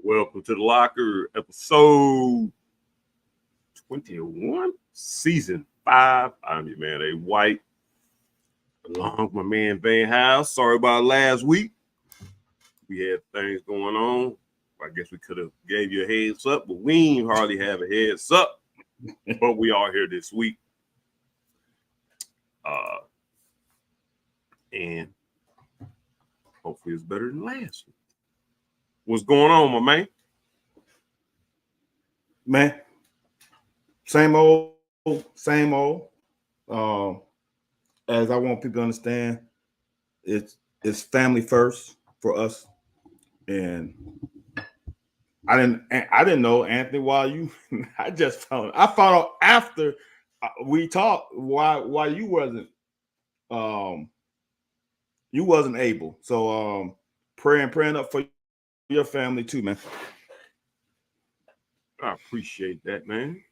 Welcome to the Locker, episode 21, season 5. I'm your man, A. White, along with my man, Van House. Sorry about last week. We had things going on. I guess we could have gave you a heads up, but we ain't hardly have a heads up. But we are here this week. And hopefully it's better than last week. What's going on, my man? Man, same old. As I want people to understand, it's family first for us. And I didn't know, Anthony, I found out after we talked why you wasn't able. So praying up for your family too, man. I appreciate that, man.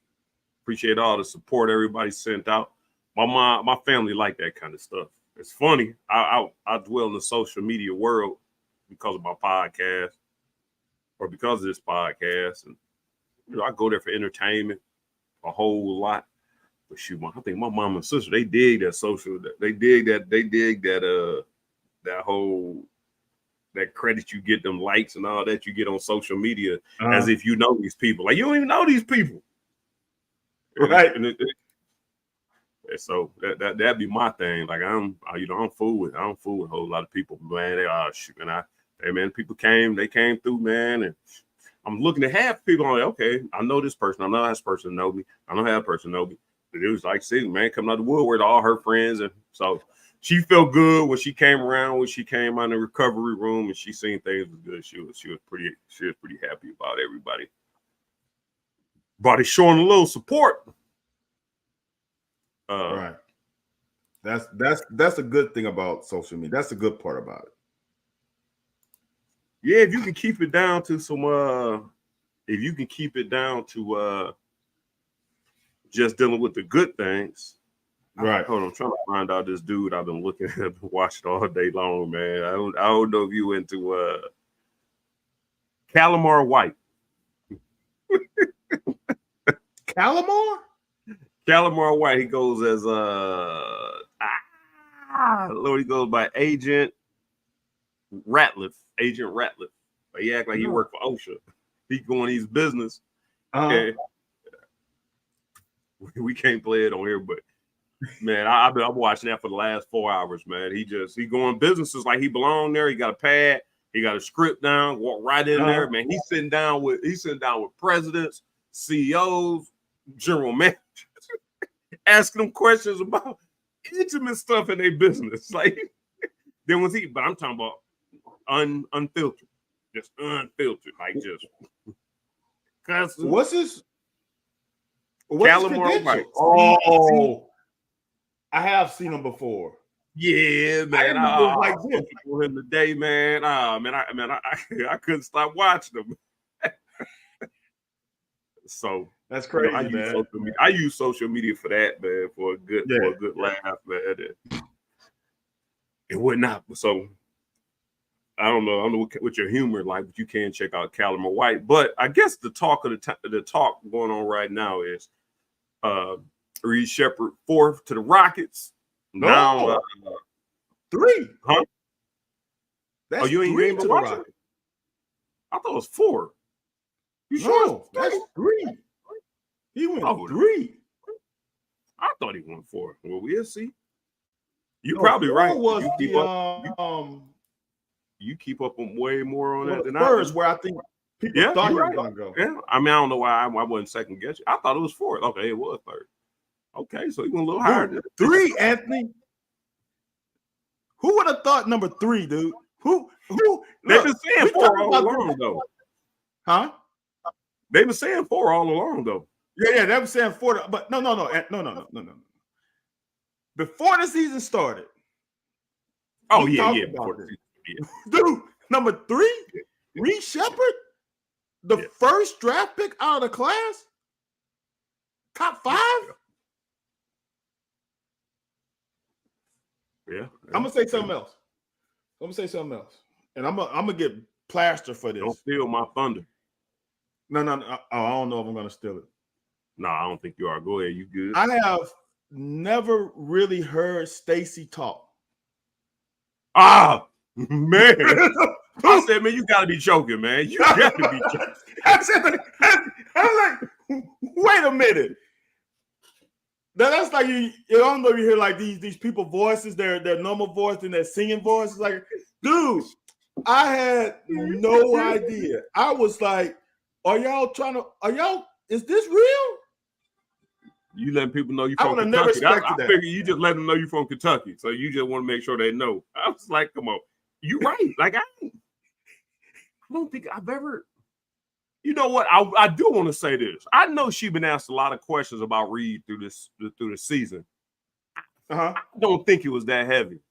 Appreciate all the support everybody sent out. My family like that kind of stuff. It's funny. I dwell in the social media world because of my podcast or because of this podcast. And I go there for entertainment a whole lot. But shoot, I think my mom and sister, they dig that social, they dig that whole that credit you get, them likes and all that you get on social media, as if you know these people. Like, you don't even know these people. Right. And so that'd be my thing. Like, I don't fool with a whole lot of people, man. People came through, man. And I'm looking at half people. I'm like, okay, I know this person. I know this person know me. I know how that person know me. But it was like, see, man, coming out the woodwork, all her friends. And so she felt good when she came around, when she came out in the recovery room and she seen things was good. She was pretty happy about everybody. Everybody showing a little support. Right. That's a good thing about social media. That's the good part about it. Yeah, if you can keep it down to just dealing with the good things. Right. Hold on, I'm trying to find out this dude I've been looking at, watching all day long, man. I don't know if you into Calamar White. Calamar White, he goes as he goes by Agent Ratliff. But he act like he worked for OSHA. He going his business. Okay. We can't play it on here, but man, I'm watching that for the last 4 hours, man. He going businesses like he belong there. He got a pad, he got a script down, walk right in there, man. He's sitting down with presidents, CEOs, general managers, asking them questions about intimate stuff in their business. Like, but I'm talking about unfiltered, just unfiltered, like just. What's his White? Oh, I have seen him before. Yeah, man. I for him today, man. I couldn't stop watching him. So that's crazy, I use social media for that, man, for a good laugh, man. And whatnot. So I don't know what your humor like, but you can check out Calamar White. But I guess the talk going on right now is Reed Shepard 4th to the Rockets. No. Now 3. Huh? That's you ain't been watching it? I thought it was 4. You sure? That's 3. He went 3. I thought he went 4. Well, we'll see. You're probably right. You keep up on way more on that than first, where I think people thought he was going to go. Yeah, I mean, I don't know why I wasn't second guessing. I thought it was 4th. Okay, it was 3rd. Okay, so he went a little higher. 3, Anthony. Who would have thought number 3, dude? Who? They've been saying 4 all along, though. Huh? They've been saying 4 all along, though. Yeah, they were saying 4, but no. Before the season started. Oh yeah. Dude, number 3, Reed Shepard, the first draft pick out of the class, top 5. Yeah. I'm gonna say something else. And I'm gonna get plastered for this. Don't steal my thunder. No. Oh, I don't know if I'm gonna steal it. No, I don't think you are. Go ahead. You good? I have never really heard Stacey talk. Ah, man. I said, man, you gotta be joking, man. You gotta be joking. I'm like, wait a minute. That's like you don't know, you hear like these people voices, their normal voice and their singing voice. It's like, dude, I had no idea. I was like, is this real? You letting people know you I from would have never Kentucky. I expected that. figure you just let them know you from Kentucky. So you just want to make sure they know. I was like, come on. You right. Like, I don't think I've ever. You know what? I do want to say this. I know she's been asked a lot of questions about Reed through the season. I don't think it was that heavy.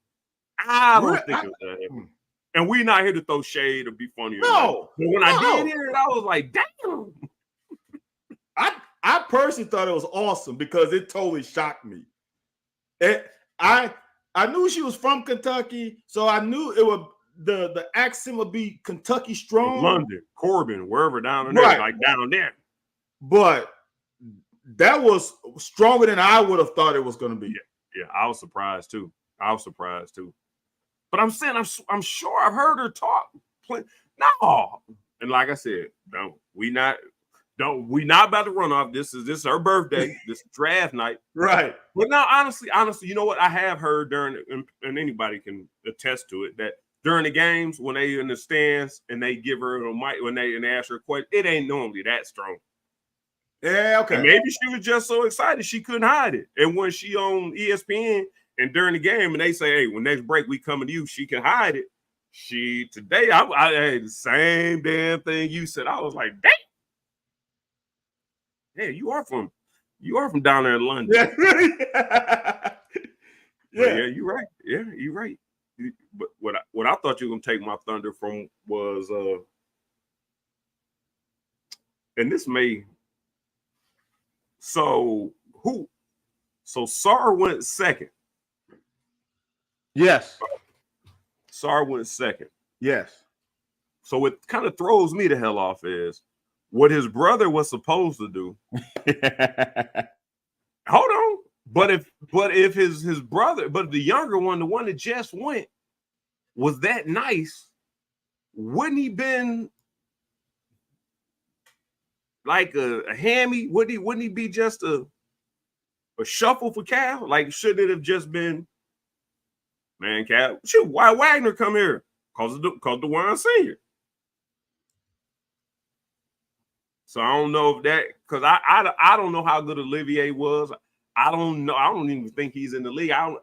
I don't think it was that heavy. And we're not here to throw shade or be funny. No. But when I did hear it, I was like, damn. I personally thought it was awesome because it totally shocked me. I knew she was from Kentucky, so I knew it would the accent would be Kentucky strong. London, Corbin, wherever down there, right. Like down there. But that was stronger than I would have thought it was going to be. Yeah, I was surprised too. But I'm saying I'm sure I've heard her talk. No, and like I said, we not about to run off. This is her birthday. This draft night, right? But now, honestly, you know what? I have heard during, and anybody can attest to it, that during the games when they in the stands and they give her a mic when they ask her a question, it ain't normally that strong. Yeah, okay. And maybe she was just so excited she couldn't hide it. And when she on ESPN and during the game and they say, "Hey, when next break we coming to you," she can hide it. Today I had the same damn thing you said. I was like, "Damn, yeah, you are from down there in London." Yeah, you're right. Yeah, you're right. But what I thought you were gonna take my thunder from was and this may. So Sar went second. Yes. Sar went second. Yes. So what kind of throws me the hell off is what his brother was supposed to do. Hold on. But if his brother, but the younger one, the one that just went, was that nice, wouldn't he been like a hammy? Wouldn't he be just a shuffle for Cal? Like, shouldn't it have just been, man, Cal, shoot, why Wagner come here? Cause the one senior. So I don't know if that, because I don't know how good Olivier was. I don't know. I don't even think he's in the league. I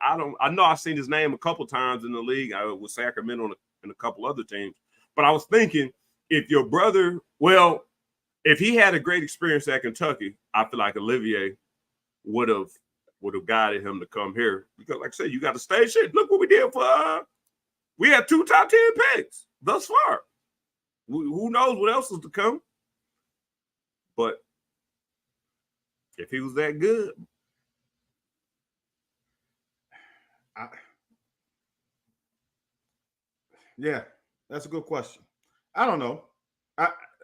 know I've seen his name a couple times in the league. I with Sacramento and a couple other teams. But I was thinking, if your brother, well, if he had a great experience at Kentucky, I feel like Olivier would have guided him to come here. Because, like I said, you got to stay shit. Look what we did for we had 2 top 10 picks thus far. Who knows what else is to come? But if he was that good, yeah, that's a good question. I don't know.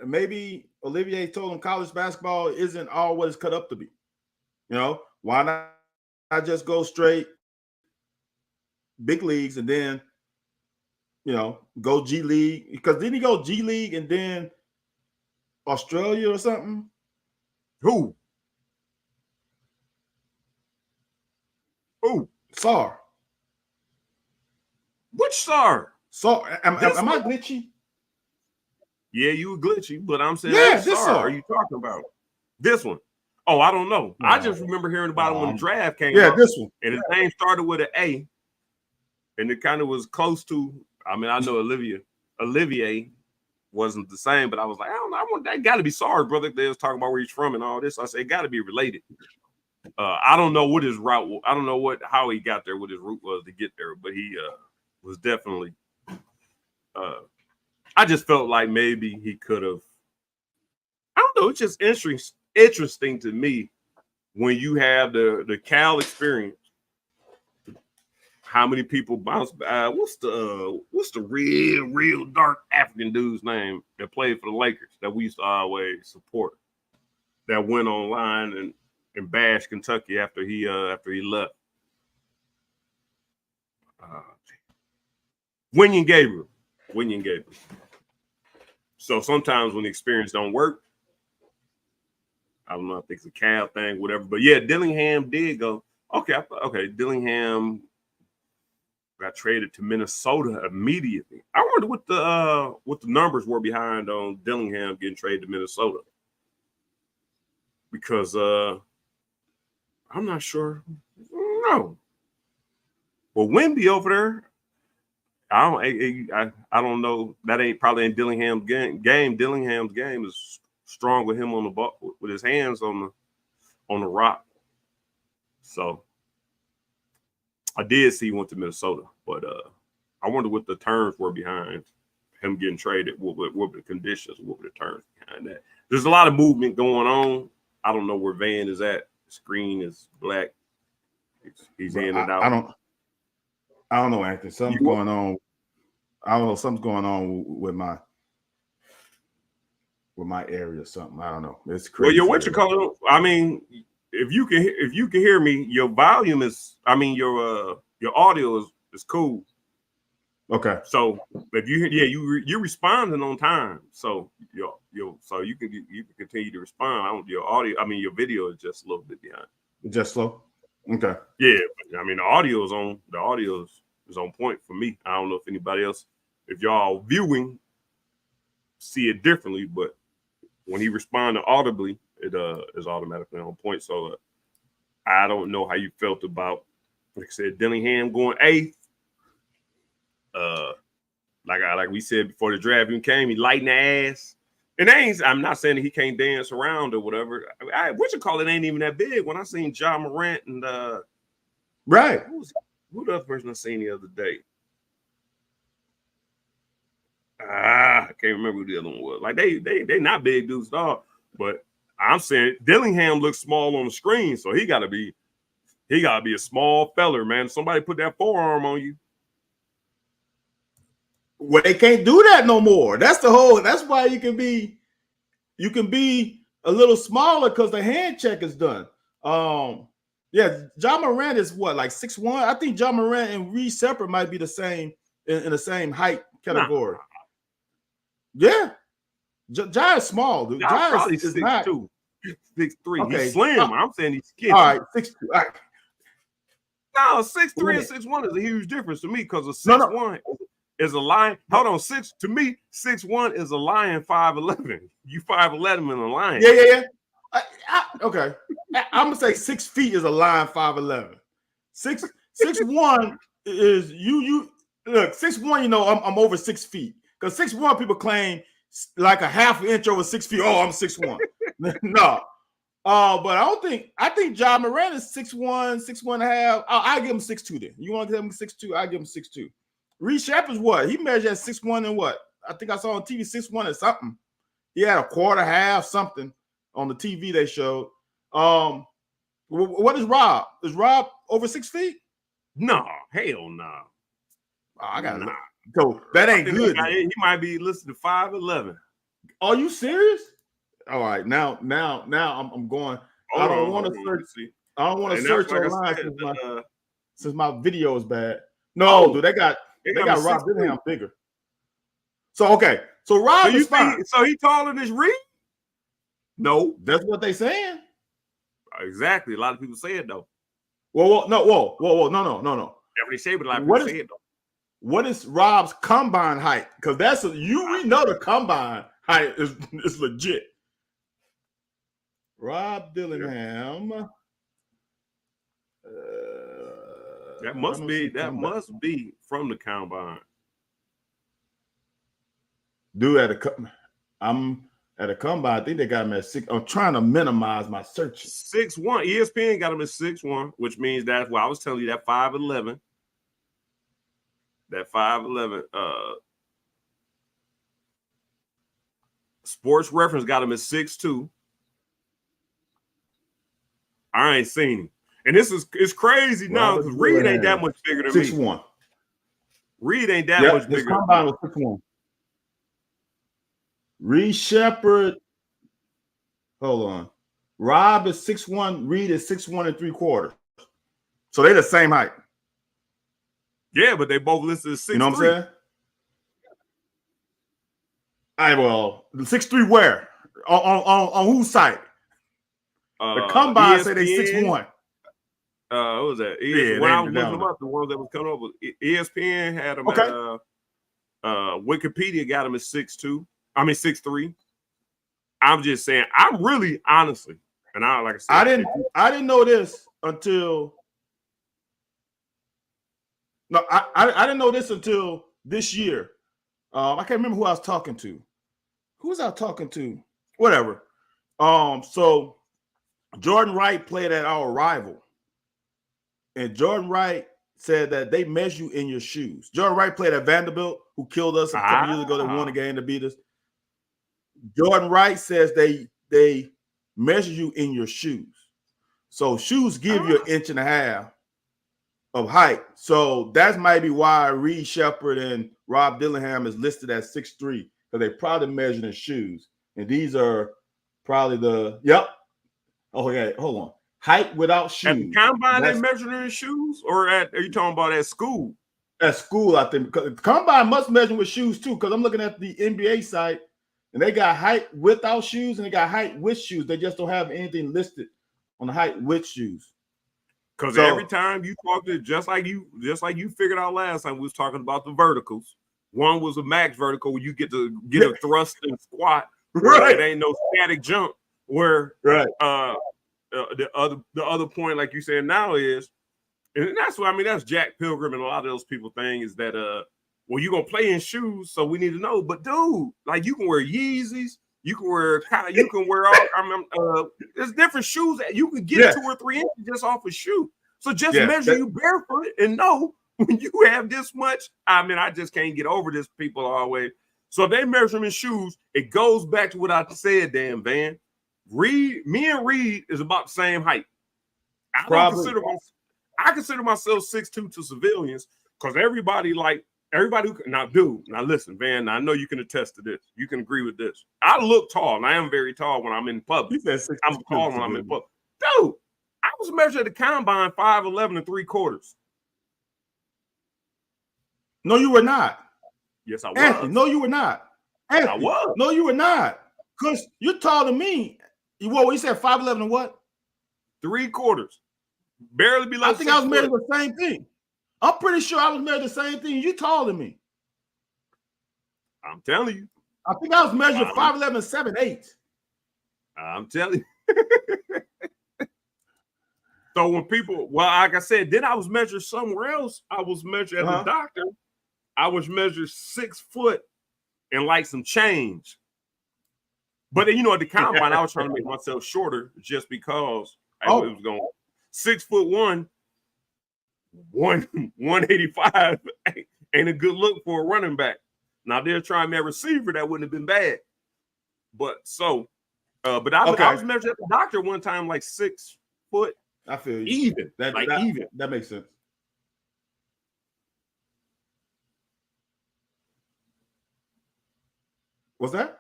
Maybe Olivier told him college basketball isn't all what it's cut up to be. You know, why not just go straight big leagues and then, you know, go G League? Because didn't he go G League and then Australia or something? Who? Sar. Which Sar? Sar. Am I glitchy? Yeah, you were glitchy, but I'm saying, yeah, this Sar are you talking about? This one? Oh, I don't know. No. I just remember hearing about him when the draft came out. Yeah, this one. And his name started with an A, and it kind of was close to. I mean, I know Olivier wasn't the same, but I was like, I don't know. That got to be Sar, brother. They was talking about where he's from and all this. I said, it got to be related. I don't know what his route. I don't know how he got there, what his route was to get there, but he was definitely. I just felt like maybe he could have. I don't know. It's just interesting to me when you have the Cal experience, how many people bounce? What's the real dark African dude's name that played for the Lakers that we used to always support? That went online and bashed Kentucky after he left. Winyon Gabriel. So sometimes when the experience don't work, I don't know if it's a Cal thing, whatever. But yeah, Dillingham did go. Okay, Dillingham got traded to Minnesota immediately. I wonder what the numbers were behind on Dillingham getting traded to Minnesota. Because I'm not sure. No. Well, Wemby over there, I don't know. That probably ain't Dillingham's game. Dillingham's game is strong with him on the ball, with his hands on the rock. So I did see he went to Minnesota, but I wonder what the terms were behind him getting traded. What were the conditions? What were the terms behind that? There's a lot of movement going on. I don't know where Van is at. The screen is black. He's in and out. I don't know, Anthony. Something's going on. I don't know. Something's going on with my area or something. I don't know. It's crazy. Well, I mean, if you can hear me, your volume is. I mean, your audio is cool. Okay. So if you're responding on time. So so you can continue to respond. Your audio. I mean, your video is just a little bit behind. Just slow. Okay. Yeah, but, I mean, the audio is on point for me. I don't know if anybody else, if y'all viewing, see it differently, but when he responded audibly, it is automatically on point. So I don't know how you felt about, like I said, Dillingham going 8th. Like we said before the draft even came, he lighting the ass. And I'm not saying that he can't dance around or whatever. What you call it ain't even that big. When I seen Ja Morant and right, who the other person I seen the other day? I can't remember who the other one was. Like they not big dudes at all. But I'm saying Dillingham looks small on the screen, so he gotta be a small feller, man. Somebody put that forearm on you. Well, they can't do that no more. That's why you can be a little smaller because the hand check is done. Yeah, Ja Morant is what, like 6'1"? I think Ja Morant and Reed Separate might be the same in the same height category. Nah. Yeah. Ja is small, dude. Ja probably is not 6'2", 6'3". Okay. He's slim. I'm saying he's skinny. All right, 6'2". All right. No, 6'3" and 6'1" is a huge difference to me because a 6'1" is a lion. Hold on, 6'1" is a lion 5'11". You 5'11" in a lion. Yeah. Okay. I'm gonna say 6 feet is a lion 5'11". 6'1" is you look 6'1". You know I'm over 6 feet because 6'1" people claim like a half an inch over 6 feet. Oh, I'm 6'1". No. But I think Ja Morant is 6'1", 6'1.5". I'll give him 6'2" then. You want to give him 6'2"? I'll give him 6'2". Reed Shepard's what? He measured at 6'1" and what? I think I saw on TV 6'1" and something. He had a quarter, half, something on the TV they showed. What is Rob? Is Rob over 6 feet? No, hell no. I got nah. So that ain't good. He might be listed to 5'11". Are you serious? All right, now I'm going. I don't want to search. I don't want to search online since my video is bad. No, dude, they got Rob Dillingham bigger. So okay, so Rob is fine. So he taller than Reed? No, that's what they saying. Exactly. A lot of people say it though. Whoa, no. Definitely say, but a lot of people say it though. What is Rob's combine height? Because we know the combine height is legit. Rob Dillingham. That must be from the combine. Dude, I'm at a combine. I think they got him at 6. I'm trying to minimize my search. 6'1". ESPN got him at 6'1", which means that's why I was telling you that 5'11". That 5'11". Sports Reference got him at 6'2". I ain't seen him. And it's crazy now because Reed ain't that much bigger than 6'1". Reed ain't that much bigger. His combine was 6'1". Reed Shepard, hold on. Rob is 6'1", Reed is 6'1 3/4. So they're the same height. Yeah, but they both listed as 6'3". You know what I'm saying? All right, well, the 6'3" where? On whose site? The combine say they 6'1". What was that? Yeah, when I was looking them up, the ones that was coming up was ESPN had them at Wikipedia got them at 6'2". I mean 6'3". I'm just saying, I'm really honestly, and like I said, I didn't know this until I didn't know this until this year. I can't remember who I was talking to. Who was I talking to? Whatever. So Jordan Wright played at our rival. And Jordan Wright said that they measure you in your shoes. Jordan Wright played at Vanderbilt, who killed us a couple years ago. They won a game to beat us. Jordan Wright says they measure you in your shoes. So shoes give you 1.5 inches of height. So that might be why Reed Shepard and Rob Dillingham is listed as 6'3", because they probably measured in shoes. And these are probably Oh, yeah, hold on. Height without shoes. At the combine, they measured in shoes, or are you talking about at school? At school, I think. Because combine must measure with shoes too. Because I'm looking at the NBA site, and they got height without shoes, and they got height with shoes. They just don't have anything listed on the height with shoes. Because every time you talk to just like you figured out last time, we was talking about the verticals. One was a max vertical where you get to get a thrust and squat. Right. It ain't no static jump. Where the other point, like you said now, is, and that's what I mean. That's Jack Pilgrim and a lot of those people thing is that well, you're gonna play in shoes, so we need to know. But dude, like you can wear Yeezys, you can wear all. There's different shoes that you can get 2 or 3 inches just off a shoe. So just measure you barefoot and know when you have this much. I mean, I just can't get over this. People always. So if they measure them in shoes, it goes back to what I said, Dan Van. Me and Reed is about the same height. I consider myself 6'2" to civilians because everybody who now listen, Van. I know you can attest to this. You can agree with this. I look tall, and I am very tall when I'm in public. I'm tall when I'm in public. Dude, I was measured at the combine 5'11 3/4. No, you were not. Yes, I was. Anthony, no, you were not. Anthony, I was. No, you were not. Because you're taller than me. You said 5'11 and what? 3/4. Barely below. I think I was measured the same thing. I'm pretty sure I was measured the same thing. You taller than me. I'm telling you. I think I was measured 5'11 7'8". I'm telling you. So when people, like I said, then I was measured somewhere else. I was measured at the doctor. I was measured 6 foot and like some change. But then, at the combine, I was trying to make myself shorter just because it was going 6'1", 185 ain't a good look for a running back. Now they're trying me a receiver, that wouldn't have been bad. But I was measured at the doctor one time like 6 foot. I feel you. Even. Even. That makes sense. What's that?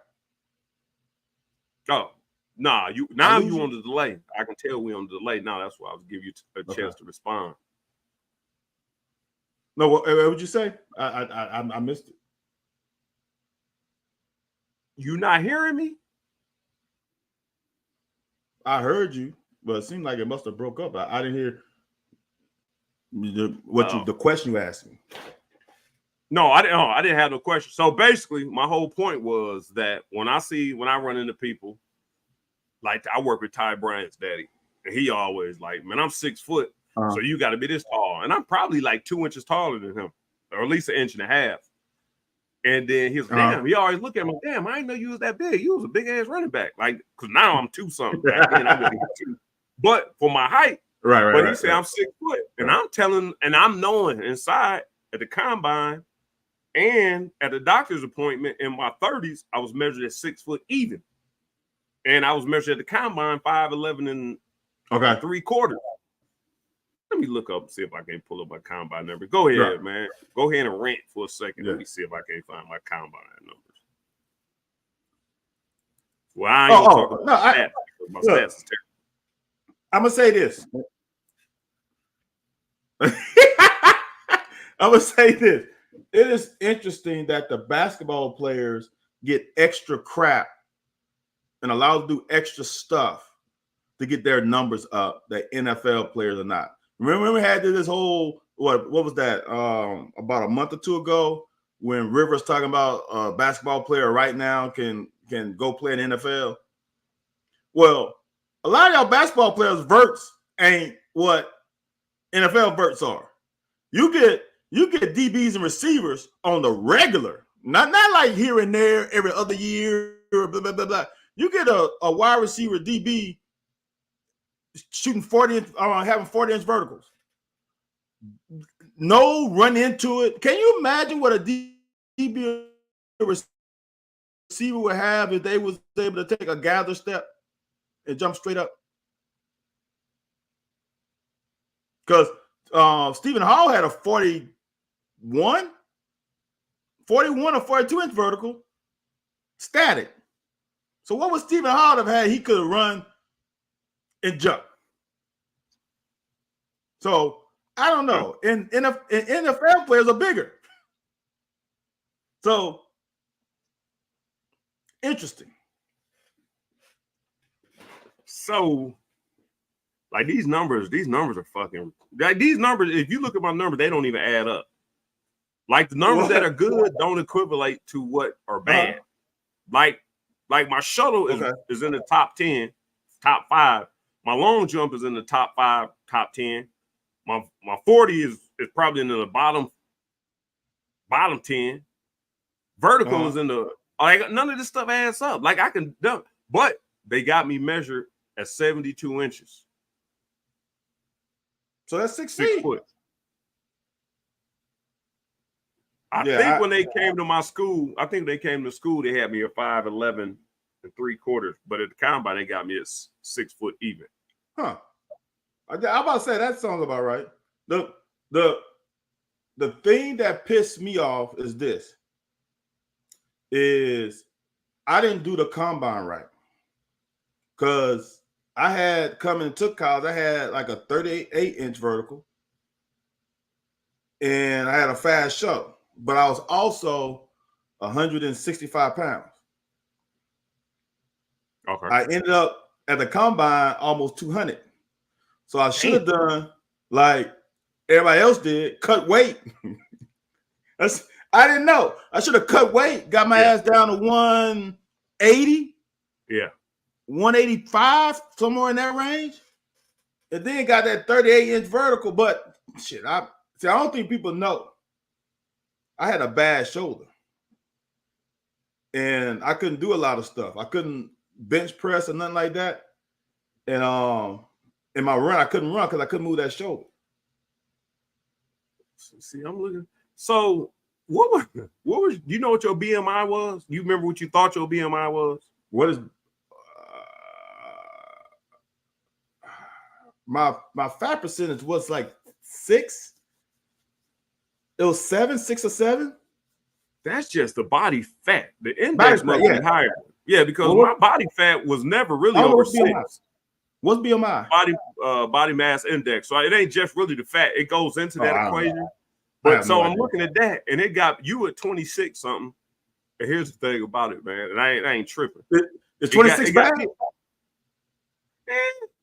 Oh, nah, you on the delay. I can tell we on the delay. Now that's why I was giving you a chance to respond. No, what would you say? I missed it. You not hearing me? I heard you, but it seemed like it must have broke up. I didn't hear the question you asked me. No, I didn't have no question. So basically, my whole point was that when I run into people, like I work with Ty Bryant's daddy, and he always like, man, I'm 6 foot, so you got to be this tall, and I'm probably like 2 inches taller than him, or at least 1.5 inches. And then he was damn. He always look at me, damn. I didn't know you was that big. You was a big ass running back, like because now I'm 2 something. Back then I wasn't 2. But for my height, right. But he said I'm 6 foot, and I'm telling, and I'm knowing inside at the combine. And at the doctor's appointment in my 30s, I was measured at 6 foot even. And I was measured at the combine 5'11 and 3/4. Let me look up and see if I can pull up my combine number. Go ahead, man. Go ahead and rant for a second. Yeah. Let me see if I can find my combine numbers. Well, I ain't gonna talk about my stats. My stats is terrible. I'm gonna say this. I'm gonna say this. It is interesting that the basketball players get extra crap and allowed to do extra stuff to get their numbers up that NFL players are not. Remember we had this whole what was that about a month or two ago when Rivers talking about a basketball player right now can go play in the NFL. Well, a lot of y'all basketball players verts ain't what NFL verts are. You get DBs and receivers on the regular, not like here and there every other year, blah, blah, blah, blah. You get a wide receiver DB shooting 40 inch, having 40-inch verticals. No run into it. Can you imagine what a DB receiver would have if they was able to take a gather step and jump straight up? Because Stephen Hall had a 41 or 42-inch vertical static. So what would Stephen Hall have had? He could have run and jump. So I don't know. And NFL players are bigger. So interesting. So, like these numbers are fucking like these numbers. If you look at my numbers, they don't even add up. Like the numbers that are good don't equivalent to what are bad. Like my shuttle is in the top 10, top 5. My long jump is in the top 5, top 10. My 40 is probably in the bottom 10. Vertical is in the like none of this stuff adds up. Like I can dump, but they got me measured at 72 inches. So that's 6 foot. I think when they came to my school, they had me at 5'11" and 3/4. But at the combine, they got me at 6 foot even. Huh. I'm about to say that sounds about right. The thing that pissed me off is this. Is I didn't do the combine right. Because I had coming to college, I had like a 38-inch vertical. And I had a fast shuttle. But I was also 165 pounds. Okay. I ended up at the combine almost 200. So I should have done like everybody else did, cut weight. I didn't know. I should have cut weight, got my ass down to 180. Yeah. 185, somewhere in that range. And then got that 38-inch vertical. But shit, I don't think people know. I had a bad shoulder. And I couldn't do a lot of stuff. I couldn't bench press or nothing like that. And in my run, I couldn't run because I couldn't move that shoulder. See, I'm looking. So what was you know what your BMI was? You remember what you thought your BMI was? What is my fat percentage was like 6. It was 6 or 7. That's just the body fat. The index must be higher. Yeah, because my body fat was never really over 6. What's BMI? Body mass index. So it ain't just really the fat. It goes into that equation. But so I'm looking at that, and it got you at 26 something. And here's the thing about it, man. And I ain't tripping. It's 26 bad?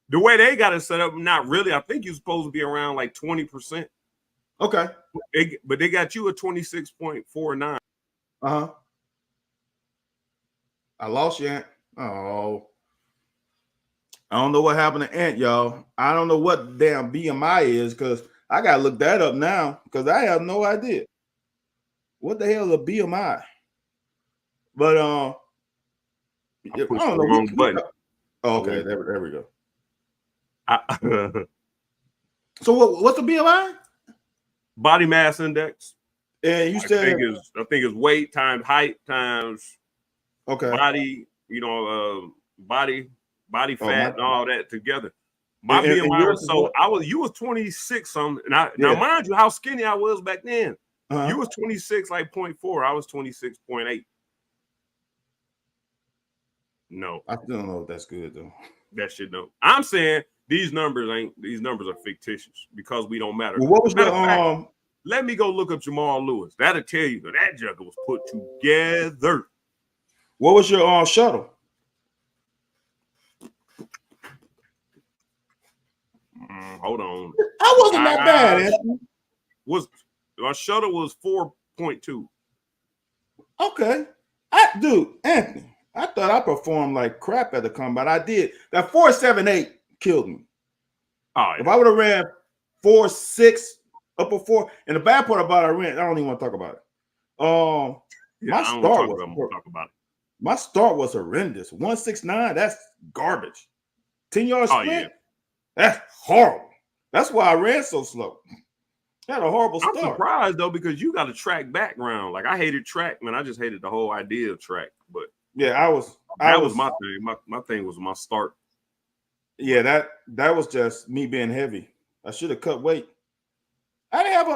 The way they got it set up, not really. I think you're supposed to be around like 20%. Okay. But they got you at 26.49. Uh-huh. I lost you, Ant. Oh. I don't know what happened to Ant, y'all. I don't know what damn BMI is because I got to look that up now because I have no idea. What the hell is a BMI? But I don't know. Button. Oh, okay, there we go. So what's the BMI? Body mass index. And you said I think it's weight times height times body, body, body fat and all that together. My And BMI yours was is so what? you was 26 something. Now Yeah. mind you how skinny I was back then. Uh-huh. You was 26 like 0.4. I was 26.8. No, I still don't know if that's good though. that shit don't. I'm saying these numbers are fictitious because we don't matter. Well, what was Matter your of fact, let me go look up Jamal Lewis. That'll tell you that jugger was put together. what was your shuttle? Hold on. I wasn't that bad, Anthony. Our shuttle was 4.2. Okay. Anthony, I thought I performed like crap at the combine. I did. That 4.78 killed me. Oh, yeah. If I would have ran 4.6 upper 4, and the bad part about I don't even want to talk about it. Yeah, I don't want to talk about it. My start was horrendous. 1.69, that's garbage. 10-yard sprint, yeah. That's horrible. That's why I ran so slow. I had a horrible start. I'm surprised though because you got a track background. Like I hated track, man. I just hated the whole idea of track. But yeah, that was my thing. My thing was my start. Yeah, that was just me being heavy. I should have cut weight. I didn't have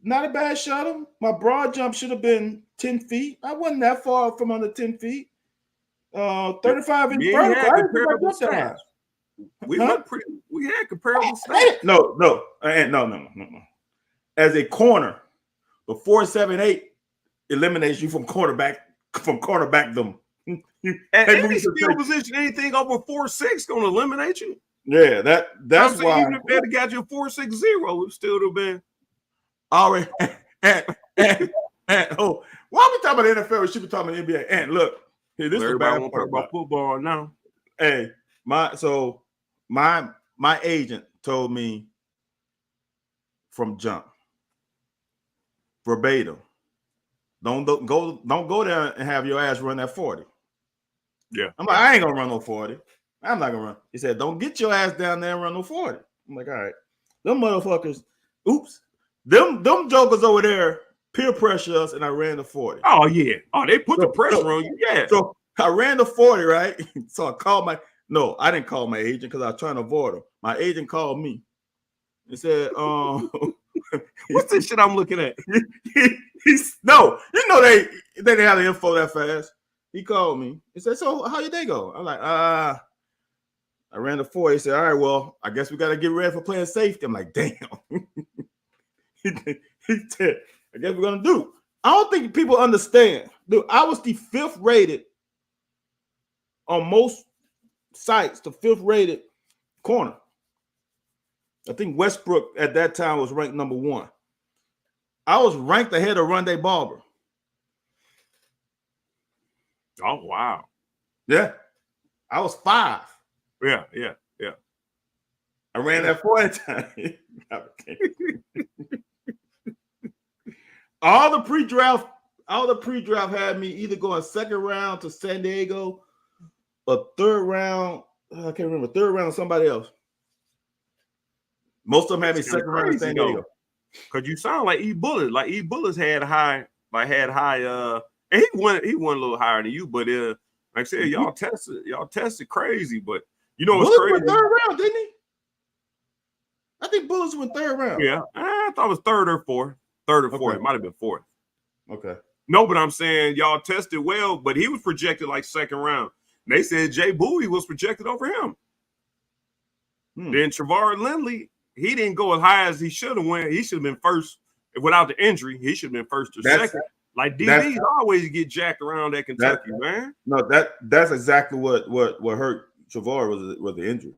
not a bad shuttle. My broad jump should have been 10 feet. I wasn't that far from under 10 feet. 35 inch vertical. I didn't think I jumped that high. We had comparable stats. No. As a corner, the 4.78 eliminates you from cornerback them. At any skill position, anything over 4.6 gonna eliminate you. Yeah, that's why. Even if they had got you 4.60, it would still have been. All right. Oh, why we talking about the NFL? We should be talking about the NBA. And look, this is the bad part about football now. Hey, my agent told me from jump, verbatim, don't go there and have your ass run that 40. Yeah, I'm like, I ain't gonna run no 40. I'm not gonna run. He said, don't get your ass down there and run no 40. I'm like, all right, them motherfuckers. Oops, them jokers over there peer pressure us, and I ran the 40. Oh yeah, they put the pressure on you. Yeah. So I ran the 40, right? So I called I didn't call my agent because I was trying to avoid him. My agent called me and said, what's this shit I'm looking at? No, they didn't have the info that fast. He called me. He said, so how your day go? I'm like, I ran the 40. He said, all right, well, I guess we got to get ready for playing safety. I'm like, damn. He said, I guess we're going to do. I don't think people understand. Dude, I was the 5th rated on most sites, the 5th rated corner. I think Westbrook at that time was ranked number 1. I was ranked ahead of Rondé Barber. Oh, wow. Yeah. I was 5. Yeah. I ran that 40 time. All the pre-draft had me either going 2nd round to San Diego or 3rd round. I can't remember. 3rd round somebody else. Most of them had me 2nd round to San Diego. Because you sound like E Bullets. Like E Bullets had high, and he went a little higher than you, but like I said, y'all tested crazy, but you know what's crazy? Went 3rd round, didn't he? I think Bullets went 3rd round. Yeah, I thought it was 3rd or 4th. 3rd or 4th. Okay. It might have been 4th. Okay. No, but I'm saying y'all tested well, but he was projected like 2nd round. And they said Jay Bowie was projected over him. Then Trevor Lindley, he didn't go as high as he should have went. He should have been 1st without the injury. He should have been 1st or 2nd. Like DBs always get jacked around at Kentucky, man. No, that's exactly what hurt Trevor was the injury.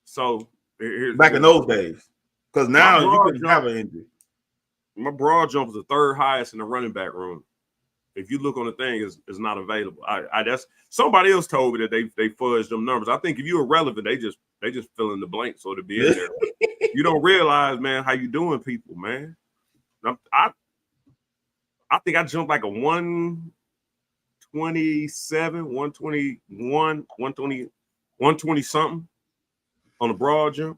So back in those days, because now you couldn't have an injury. My broad jump was the 3rd highest in the running back room. If you look on the thing, it's not available. I that's somebody else told me that they fudged them numbers. I think if you're relevant, they just fill in the blank so to be in there. You don't realize, man, how you doing, people, man. I think I jumped like a 127, 121, 120 something on the broad jump.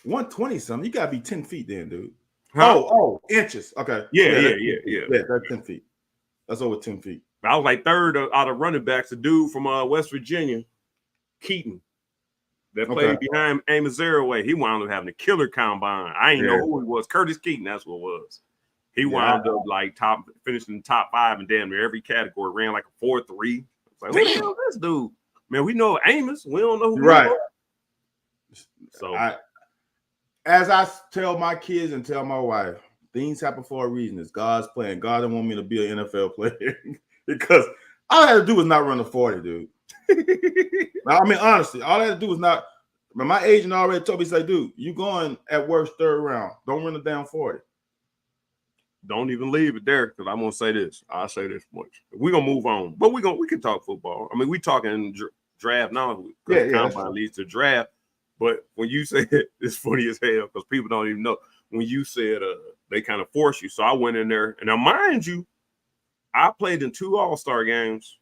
120 something. You gotta be 10 feet then, dude. Huh? Oh, inches. Okay. Yeah. That's 10 feet. That's over 10 feet. I was like 3rd out of running backs. A dude from West Virginia, Keaton. that played behind Amos Zeraway. He wound up having a killer combine. I ain't know who he was. Curtis Keaton, that's what it was. He wound up like finishing top 5 in damn near every category. Ran like a 4.3. Like, who the hell is this dude? Man, we know Amos. We don't know who he was. So as I tell my kids and tell my wife, things happen for a reason. It's God's plan. God didn't want me to be an NFL player because all I had to do was not run a 40, dude. I mean, honestly, all I had to do was not. My agent already told me, he's like, dude, you going at worst 3rd round. Don't run it down 40. Don't even leave it there because I'm gonna say this. I'll say this much. We're gonna move on, but we can talk football. I mean, we talking draft now. Combine leads to draft. But when you said it's funny as hell because people don't even know when you said they kind of force you. So I went in there, and now mind you, I played in 2 All-Star games,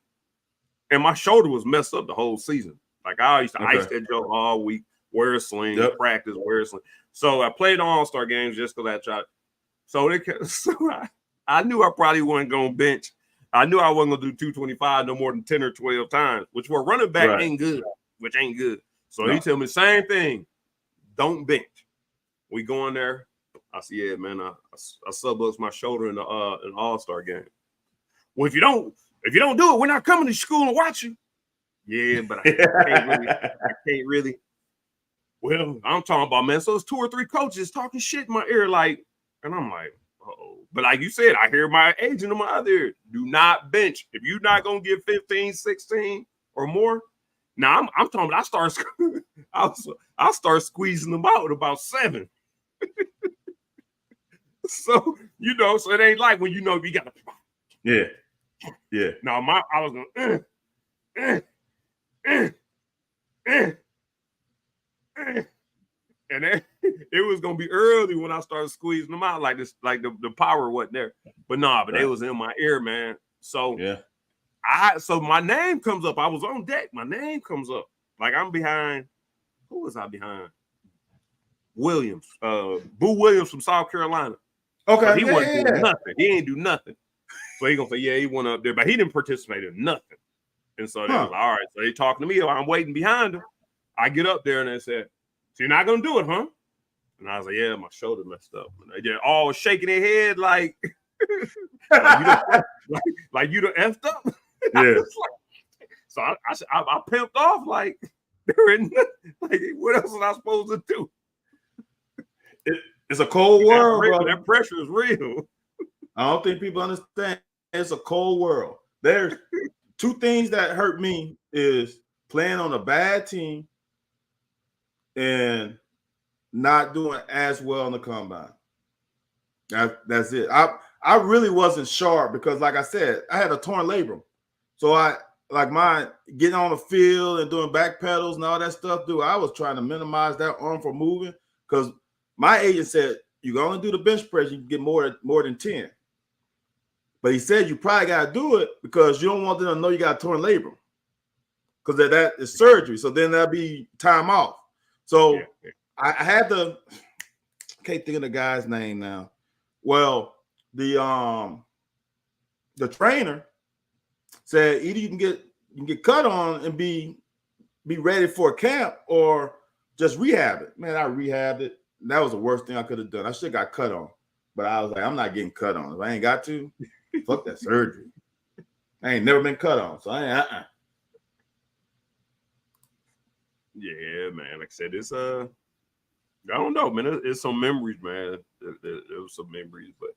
and my shoulder was messed up the whole season. Like I used to ice that joke all week, wear a sling, practice, wear a sling. So I played All-Sar games just because I tried. So I knew I probably wasn't going to bench. I knew I wasn't going to do 225 no more than 10 or 12 times, which for a running back ain't good, which ain't good. So he told me the same thing. Don't bench. We go in there. I said, yeah, man, I subbust my shoulder in an All-Star game. Well, if you don't do it, we're not coming to school and watch you. Yeah, but I can't really. Well, I'm talking about, man. So it's 2 or 3 coaches talking shit in my ear, like, and I'm like, oh. But like you said, I hear my agent in my other ear. Do not bench. If you're not gonna get 15, 16 or more. Now I'm talking about I start squeezing them out at about 7. So so it ain't like when you got to Now I was going and then it was gonna be early when I started squeezing them out like this, like the power wasn't there. But it was in my ear, man. So so my name comes up. I was on deck. My name comes up. Like I'm behind. Who was I behind? Williams. Boo Williams from South Carolina. Okay. So he wasn't doing nothing. He ain't do nothing. So he gonna say, yeah, he went up there, but he didn't participate in nothing. And so they was like, all right. So they talking to me. I'm waiting behind him. I get up there and they said, so you're not gonna do it, huh? And I was like, yeah, my shoulder messed up. And they all shaking their head like, like you done effed up. Yeah. So I pimped off like, what else was I supposed to do? It's a cold world, bro. That pressure is real. I don't think people understand. It's a cold world. There's 2 things that hurt me is playing on a bad team and not doing as well in the combine. That's it. I really wasn't sharp because, like I said, I had a torn labrum. So my getting on the field and doing back pedals and all that stuff, dude, I was trying to minimize that arm from moving because my agent said you can only do the bench press, you can get more than 10. But he said you probably got to do it because you don't want them to know you got a torn labrum because that is surgery. So then that'll be time off. So I had to. I can't think of the guy's name now. Well, the trainer said either you can get cut on and be ready for a camp or just rehab it. Man, I rehabbed it. That was the worst thing I could have done. I should have got cut on, but I was like, I'm not getting cut on. If I ain't got to, fuck that surgery. I ain't never been cut on, so I ain't. Yeah, man. Like I said, it's I don't know, man. It's some memories, man. There was some memories, but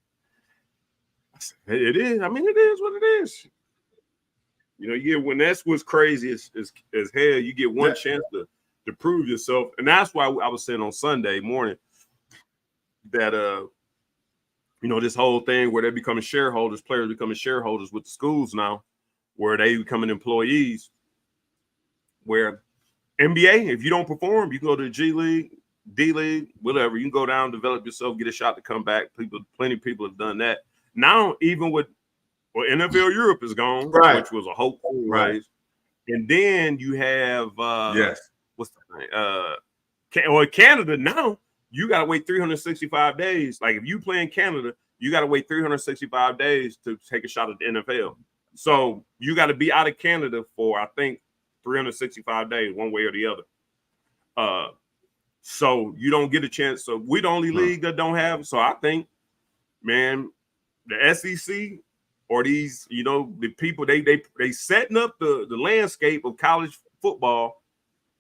it is. I mean, it is what it is. When that's what's crazy as hell, you get one chance to prove yourself. And that's why I was saying on Sunday morning that this whole thing where they're becoming shareholders, players becoming shareholders with the schools now, where they becoming employees, where NBA, if you don't perform, you can go to the G League, D League, whatever. You can go down, develop yourself, get a shot to come back. Plenty of people have done that. Now, even with NFL Europe is gone, which was a hope, right? And then you have what's the name? Canada now. You got to wait 365 days. Like if you play in Canada, you got to wait 365 days to take a shot at the NFL. So you got to be out of Canada for, I think, 365 days, one way or the other. So you don't get a chance. So we the only league that don't have. So I think, man, the SEC or these, the people they setting up the landscape of college football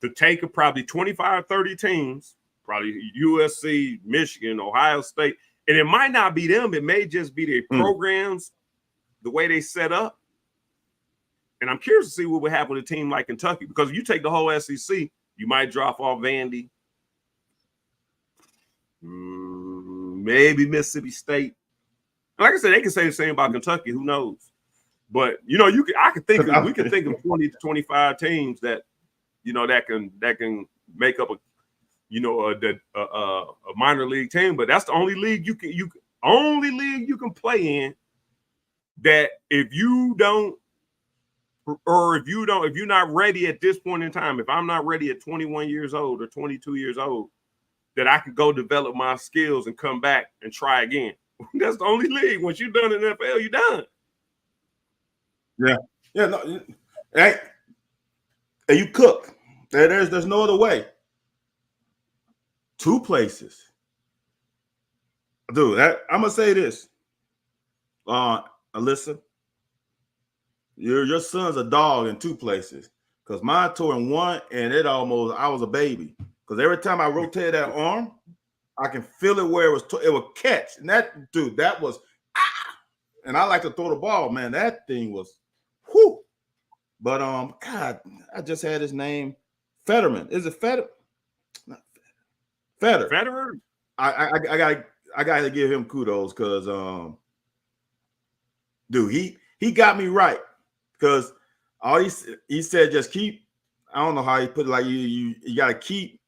to take probably 25, 30 teams, probably USC, Michigan, Ohio State, and it might not be them. It may just be their programs, the way they set up. And I'm curious to see what would happen with a team like Kentucky, because if you take the whole SEC, you might drop off Vandy, maybe Mississippi State. Like I said, they can say the same about Kentucky. Who knows? But we can think of 20 to 25 teams that that can make up a minor league team. But that's the only league you can play in. That if you're not ready at this point in time, if I'm not ready at 21 years old or 22 years old, that I could go develop my skills and come back and try again. That's the only league. Once you're done in the NFL, you're done. Yeah. No, and you cook. There's no other way. 2 places. Dude, I'm gonna say this. Alyssa, your son's a dog in 2 places. Because mine tore in 1, and I was a baby. Because every time I rotated that arm, I can feel it where it would catch. And that was, and I like to throw the ball, man. That thing was, whoo. But God, I just had his name, Fetterman. Is it Federer? Not Federer. Federer. I gotta give him kudos because dude, he got me right, because all he said, just keep. I don't know how he put it. Like you gotta keep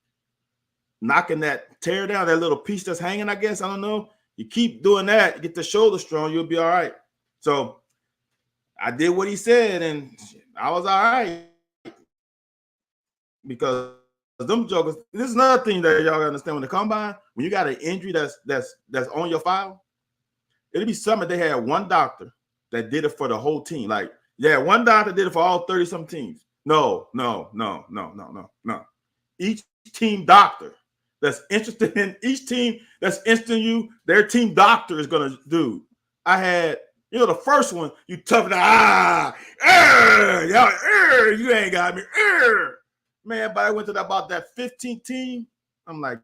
knocking that tear down, that little piece that's hanging, I guess. I don't know. You keep doing that, get the shoulder strong, you'll be all right. So I did what he said, and I was all right. Because them jokers, this is another thing that y'all gotta understand. When the combine, when you got an injury that's on your file, it'll be something. They had one doctor that did it for the whole team. Like, yeah, one doctor did it for all 30-some teams. No. Each team doctor that's interested in you, their team doctor is gonna do. I had, the first one, you tough it, you ain't got me. Man, but I went to about that 15th team. I'm like,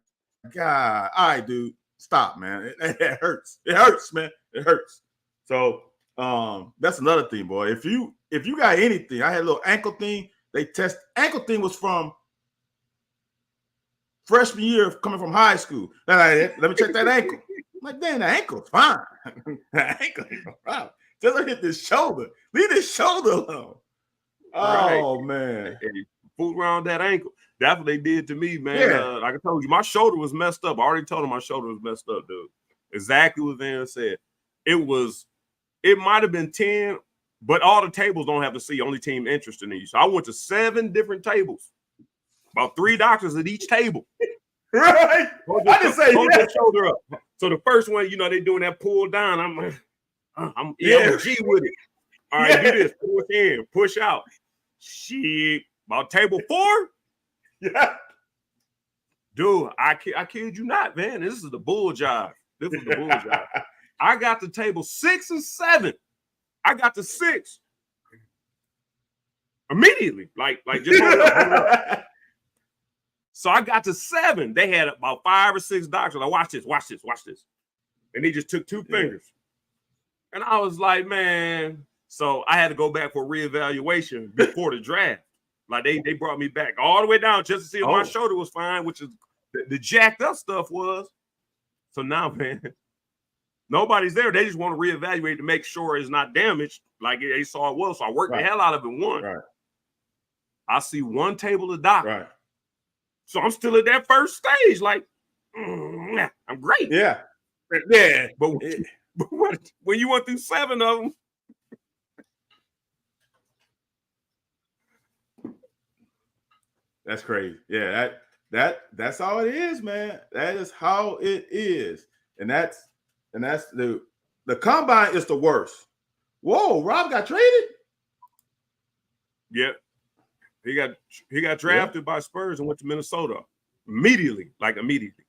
God, all right, dude, stop, man. It hurts. It hurts, man. It hurts. So that's another thing, boy. If you got anything, I had a little ankle thing. Ankle thing was from freshman year coming from high school. Let me check that ankle. I'm like, damn, the ankle's fine. The ankle ain't fine. Just look at this shoulder. Leave this shoulder alone. Oh, right. Man. Hey, fool around that ankle. That's what they did to me, man. Yeah. Like I told you, my shoulder was messed up. I already told him my shoulder was messed up, dude. Exactly what Van said. It might have been 10, but all the tables don't have to see only team interested in you. So I went to 7 different tables, about 3 doctors at each table. Right. I just say the shoulder up. So the first one, they doing that pull down. I'm G with it. All right, do this. Push in, push out. Shit. About table 4? Yeah. Dude, I kid you not, man. This is the bull job. This was the bull job. I got to table 6 and 7. I got to 6 immediately. Like just hold up. So I got to 7. They had about 5 or 6 doctors. Like, watch this. And they just took 2 fingers. And I was like, man. So I had to go back for reevaluation before the draft. Like they brought me back all the way down just to see if my shoulder was fine, which is the jacked up stuff was. So now, man, nobody's there. They just want to reevaluate to make sure it's not damaged like they saw it was. So I worked the hell out of it one. Right. I see 1 table of doctor. Right. So I'm still at that first stage. Like, I'm great. Yeah. Yeah. But when you went through 7 of them, that's crazy. Yeah, that's how it is, man. That is how it is. And that's the combine is the worst. Whoa, Rob got traded? Yeah. He got drafted by Spurs and went to Minnesota. Immediately, like immediately.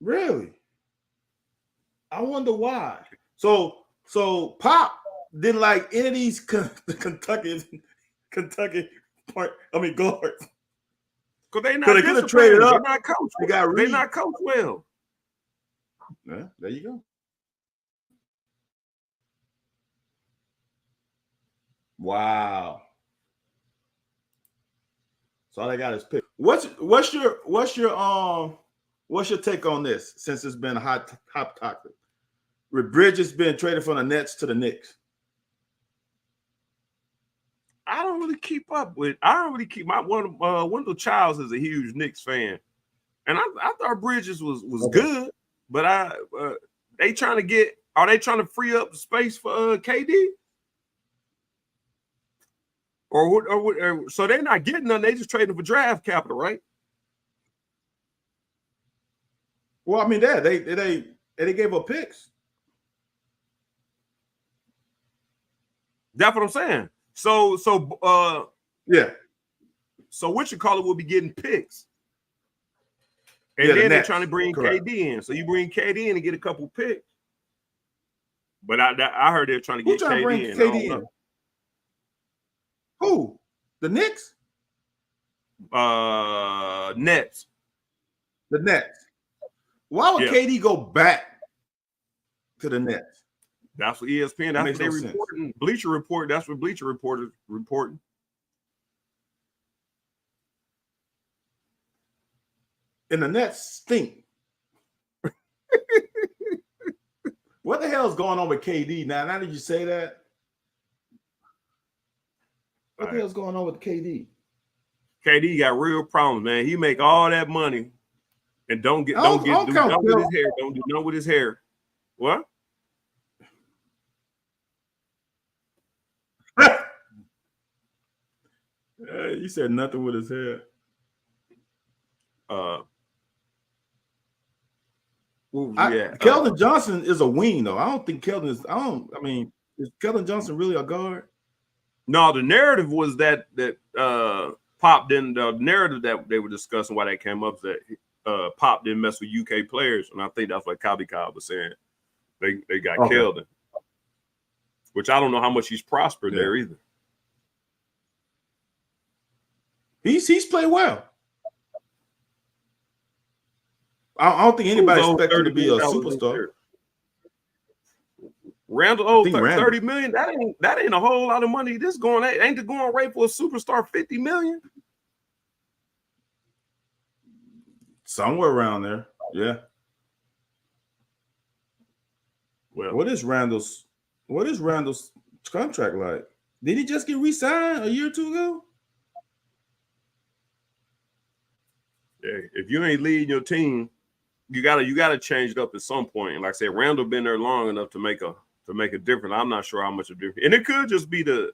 Really? I wonder why. So Pop didn't like any of these Kentucky guards. Because they So not they could have traded disciplined. up. They're not coached. They got They're Reed. not coached well. Yeah, there you go. Wow. So all they got is pick. What's your take on this? Since it's been a hot topic, with Bridges being traded from the Nets to the Knicks. I don't really keep up with. I don't really keep my Wendell Childs is a huge Knicks fan, and I thought Bridges was okay. Good, but they trying to get. Are they trying to free up the space for KD? Or so they're not getting none. They just trading for draft capital, right? Well, I mean, they gave up picks. That's what I'm saying. So yeah. So what you call it will be getting picks, and then they're trying to bring Correct. KD in. So you bring KD in and get a couple picks. But I heard they're trying to get KD in. Who? The Knicks? Nets. The Nets. Why would KD go back to the Nets? That's what ESPN. That's what they reporting. Bleacher Report. That's what Bleacher Report is reporting. And the Nets stink. What the hell is going on with KD now? Now that you say that, what the hell's going on with KD? KD got real problems, man. He make all that money and don't do nothing with his hair. Don't do nothing with his hair. What? You said nothing with his hair. Keldon Johnson is a wing, though. I don't think Keldon is. I mean, is Keldon Johnson really a guard? No, the narrative was that Pop didn't. The narrative that they were discussing why that came up that Pop didn't mess with UK players, and I think that's what Kobe Cobb was saying. They got Keldon, which I don't know how much he's prospered there either. He's played well. I don't think anybody expects him to be a superstar. Randall 30 million. That ain't a whole lot of money. Ain't the going rate for a superstar 50 million? Somewhere around there. Yeah. Well, what is Randall's contract like? Did he just get re-signed a year or two ago? Yeah, if you ain't leading your team, you gotta change it up at some point. And like I said, Randall been there long enough to make a difference. I'm not sure how much of a difference. And it could just be the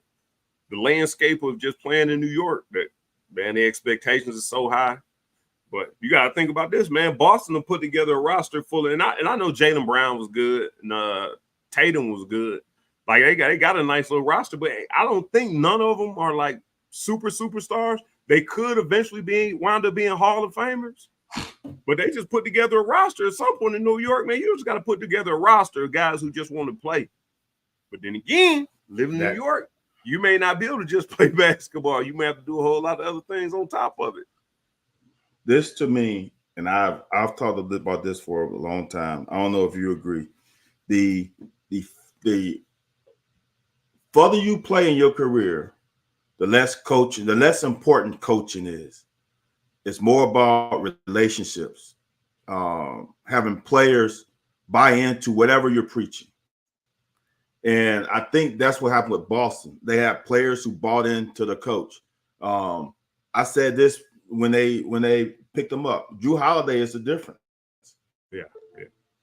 landscape of just playing in New York that, man, the expectations are so high. But you got to think about this, man. Boston will put together a roster full of, and I know Jaylen Brown was good and Tatum was good. Like they got a nice little roster, but I don't think none of them are like superstars. They could eventually wind up being Hall of Famers, but they just put together a roster at some point in New York, man. You just got to put together a roster of guys who just want to play. But then again, living in New York, you may not be able to just play basketball. You may have to do a whole lot of other things on top of it. This to me, and I've talked a bit about this for a long time. I don't know if you agree. The further you play in your career, the less important coaching is. It's more about relationships, having players buy into whatever you're preaching. And I think that's what happened with Boston. They had players who bought into the coach. I said this when they picked him up. Drew Holiday is the difference. Yeah.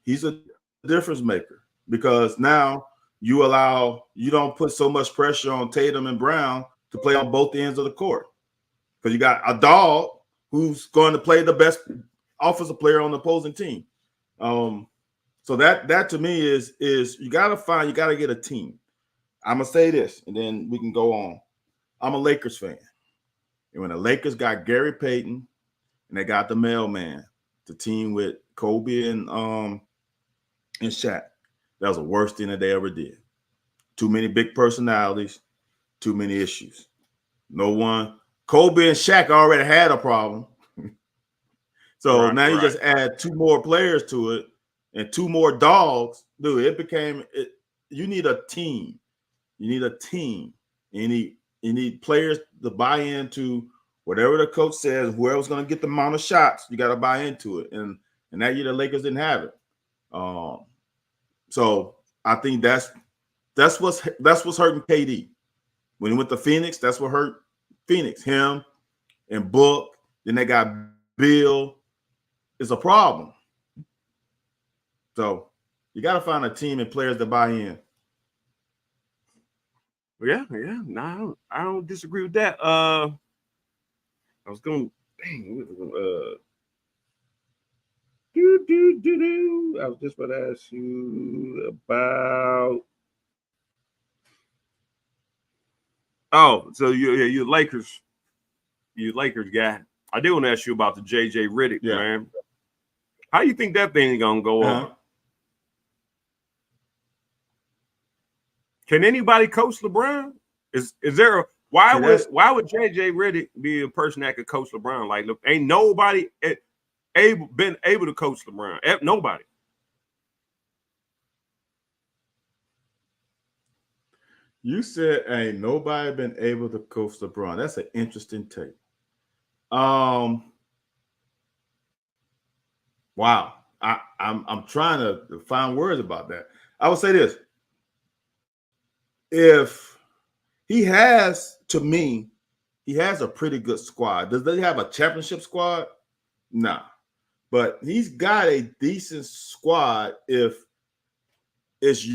He's a difference maker because now you don't put so much pressure on Tatum and Brown to play on both ends of the court because you got a dog who's going to play the best offensive player on the opposing team. So that to me is you got to get a team. I'm going to say this, and then we can go on. I'm a Lakers fan. And when the Lakers got Gary Payton, and they got the mailman to team with Kobe and Shaq. That was the worst thing that they ever did. Too many big personalities, too many issues. No one. Kobe and Shaq already had a problem. So now you just add 2 more players to it and 2 more dogs. Dude, it became you need a team. You need a team. You need players to buy into whatever the coach says. Whoever's going to get the amount of shots, you got to buy into it. And that year the Lakers didn't have it. So I think that's what's hurting KD. When he went to Phoenix, that's what hurt Phoenix. Him and Book. Then they got Bill. It's a problem. So you got to find a team and players to buy in. Yeah. No, I don't disagree with that. I was going. Dang. I was just about to ask you about. Oh, so you're Lakers. You Lakers guy. I did want to ask you about the JJ Redick, man. How you think that thing gonna go over? Can anybody coach LeBron? Is there why would JJ Redick be a person that could coach LeBron? Like, look, ain't nobody been able to coach LeBron. Nobody. You said ain't nobody been able to coach LeBron. That's an interesting take. Wow. I'm trying to find words about that. I would say this. If he has, to me, he has a pretty good squad. Does he have a championship squad? Nah. But he's got a decent squad if it's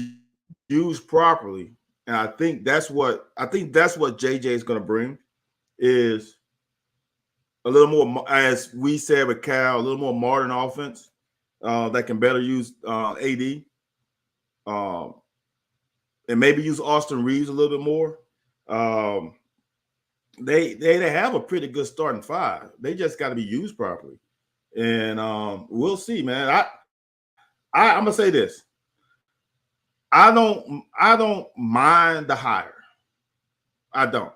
used properly. And I think that's what JJ is going to bring is a little more, as we said with Cal, a little more modern offense that can better use AD, and maybe use Austin Reeves a little bit more. They have a pretty good starting 5. They just got to be used properly, and we'll see, man. I'm gonna say this. I don't mind the hire. I don't.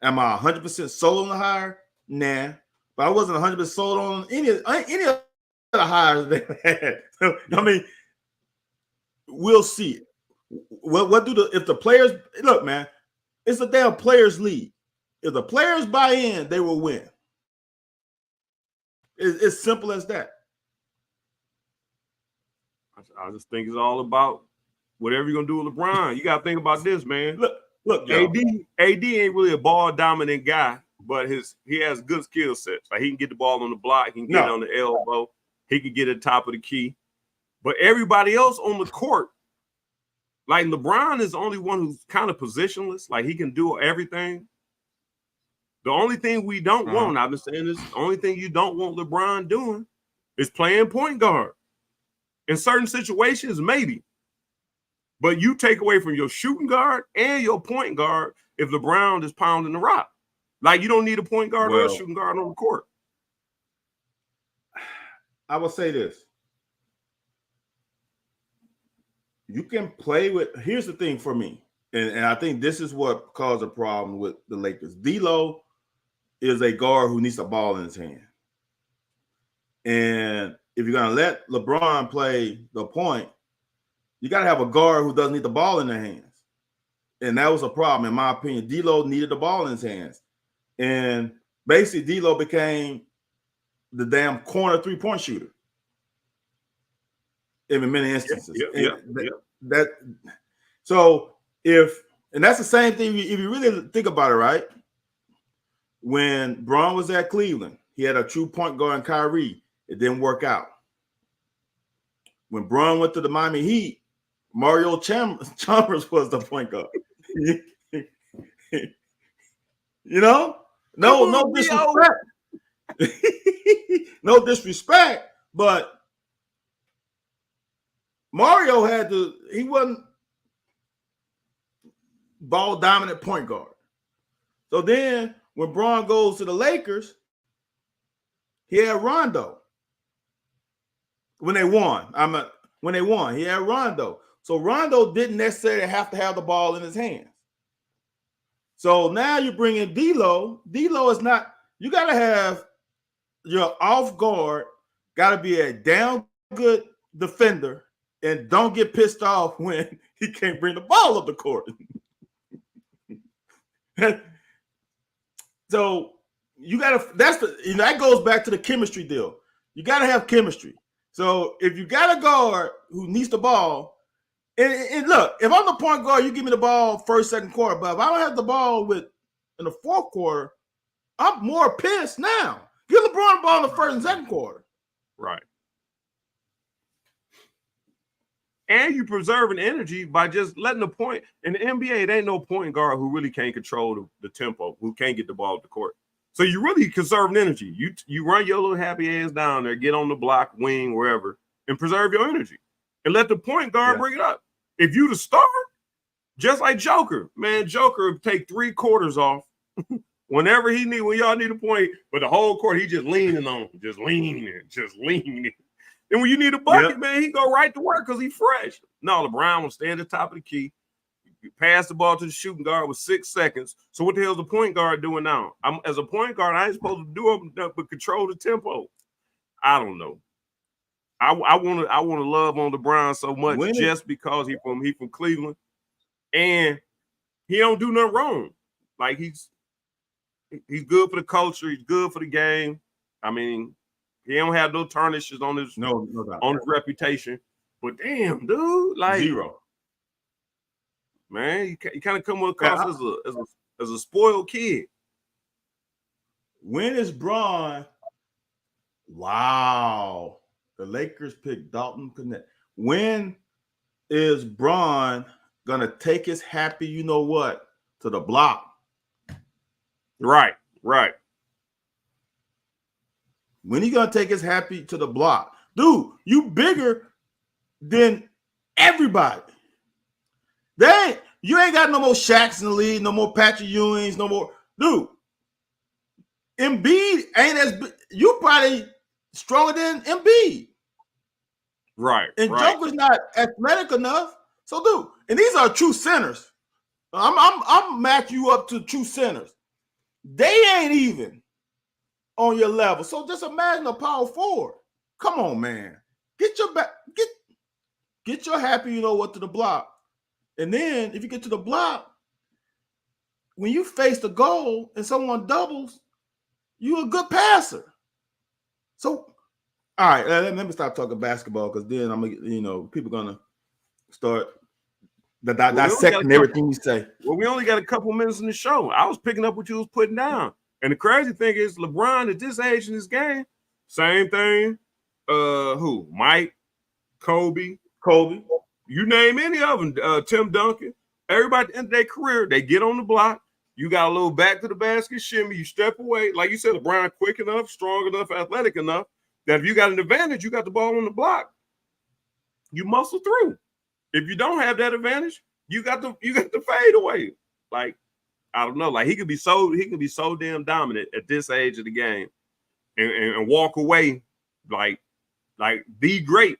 Am I 100% sold on the hire? Nah. But I wasn't 100% sold on any of the hires they had. So, I mean, we'll see. What if the players look, man? It's a damn players' league. If the players buy in, they will win. It's simple as that. I just think it's all about whatever you're gonna do with LeBron. You gotta think about this, man. Look, AD ain't really a ball dominant guy, but he has good skill sets. Like, he can get the ball on the block, he can get it on the elbow, he can get at the top of the key. But everybody else on the court, like LeBron is the only one who's kind of positionless. Like, he can do everything. The only thing we don't want, I've been saying this, the only thing you don't want LeBron doing is playing point guard. In certain situations, maybe. But you take away from your shooting guard and your point guard if LeBron is pounding the rock. Like, you don't need a point guard or a shooting guard on the court. I will say this. You can play with, here's the thing for me, and I think this is what caused a problem with the Lakers. D'Lo is a guard who needs the ball in his hand. And if you're going to let LeBron play the point, you got to have a guard who doesn't need the ball in their hands. And that was a problem, in my opinion. D'Lo needed the ball in his hands. And basically, D'Lo became the damn corner three-point shooter in many instances. And that's the same thing if you really think about it, right? When Bron was at Cleveland, he had a true point guard in Kyrie. It didn't work out. When Bron went to the Miami Heat, Mario Chalmers was the point guard. You know? No disrespect. No disrespect, but Mario he wasn't ball dominant point guard. So then when Bron goes to the Lakers, he had Rondo. When they won, when they won, he had Rondo. So Rondo didn't necessarily have to have the ball in his hands. So now you bring in D'Lo. D'Lo is not. You got to have your off guard. Got to be a damn good defender, and don't get pissed off when he can't bring the ball up the court. So you got to. That goes back to the chemistry deal. You got to have chemistry. So if you got a guard who needs the ball, and look, if I'm the point guard, you give me the ball first, second quarter. But if I don't have the ball in the fourth quarter, I'm more pissed now. Give LeBron the ball in the first and second quarter. Right. And you preserving energy by just letting the point. In the NBA, there ain't no point guard who really can't control the tempo, who can't get the ball at the court. So you really conserving energy. You run your little happy ass down there, get on the block, wing, wherever, and preserve your energy. And let the point guard bring it up. If you the star, just like Joker, man, Joker would take 3 quarters off whenever when y'all need a point, but the whole court, he just leaning on them, just leaning. And when you need a bucket, man, he go right to work because he's fresh. No, LeBron will stay at the top of the key. Pass the ball to the shooting guard with 6 seconds. So what the hell is the point guard doing now? As a point guard, I ain't supposed to do it but control the tempo. I don't know. I want to love on LeBron so much just because he from Cleveland, and he don't do nothing wrong. Like he's good for the culture. He's good for the game. I mean, he don't have no tarnishes on his on his reputation. But damn, dude, like zero. Man, you kind of come across as a spoiled kid. When is Bron? Wow, the Lakers picked Dalton Connect. When is Bron gonna take his happy, you know what, to the block? Right. When he gonna take his happy to the block, dude? You bigger than everybody. You ain't got no more Shaqs in the league, no more Patrick Ewings, no more. Dude, Embiid ain't as big. You probably stronger than Embiid. Right. And Joker's not athletic enough. So, dude, and these are true centers. I'm matching you up to true centers. They ain't even on your level. So just imagine a power forward. Come on, man. Get your happy, you know what, to the block. And then if you get to the block, when you face the goal and someone doubles, you're a good passer. So, all right, let me stop talking basketball because then I'm gonna, people gonna start dissecting everything you say. Well, we only got a couple minutes in the show. I was picking up what you was putting down, and the crazy thing is, LeBron at this age in this game, same thing. Who? Mike, Kobe. You name any of them, Tim Duncan, everybody at the end of their career, they get on the block. You got a little back to the basket shimmy. You step away. Like you said, LeBron quick enough, strong enough, athletic enough that if you got an advantage, you got the ball on the block. You muscle through. If you don't have that advantage, you got the fade away. Like, I don't know. Like he could be so damn dominant at this age of the game and walk away like be great.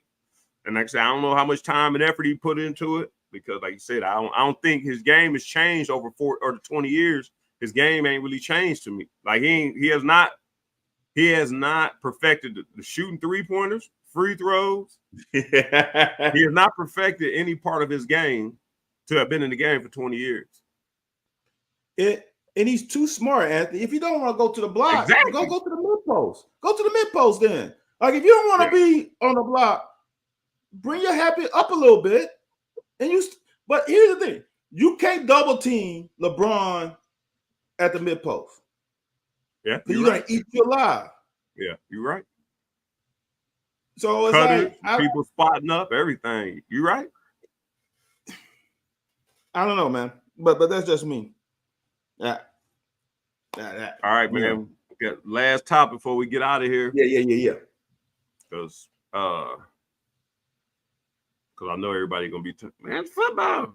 And like I said, I don't know how much time and effort he put into it because, like you said, I don't think his game has changed over 20 years. His game ain't really changed to me. Like he has not perfected the shooting 3-pointers, free throws. He has not perfected any part of his game to have been in the game for 20 years. And he's too smart, Anthony. If you don't want to go to the block, go to the mid post. Go to the mid post then. Like if you don't want to be on the block, bring your happy up a little bit, but here's the thing: you can't double team LeBron at the mid post. Yeah, you're gonna eat you alive. Yeah, you're right. So it's people spotting up everything. You right? I don't know, man, but that's just me. Yeah. All right, man. We got last topic before we get out of here. Yeah. Because I know everybody gonna be man, football.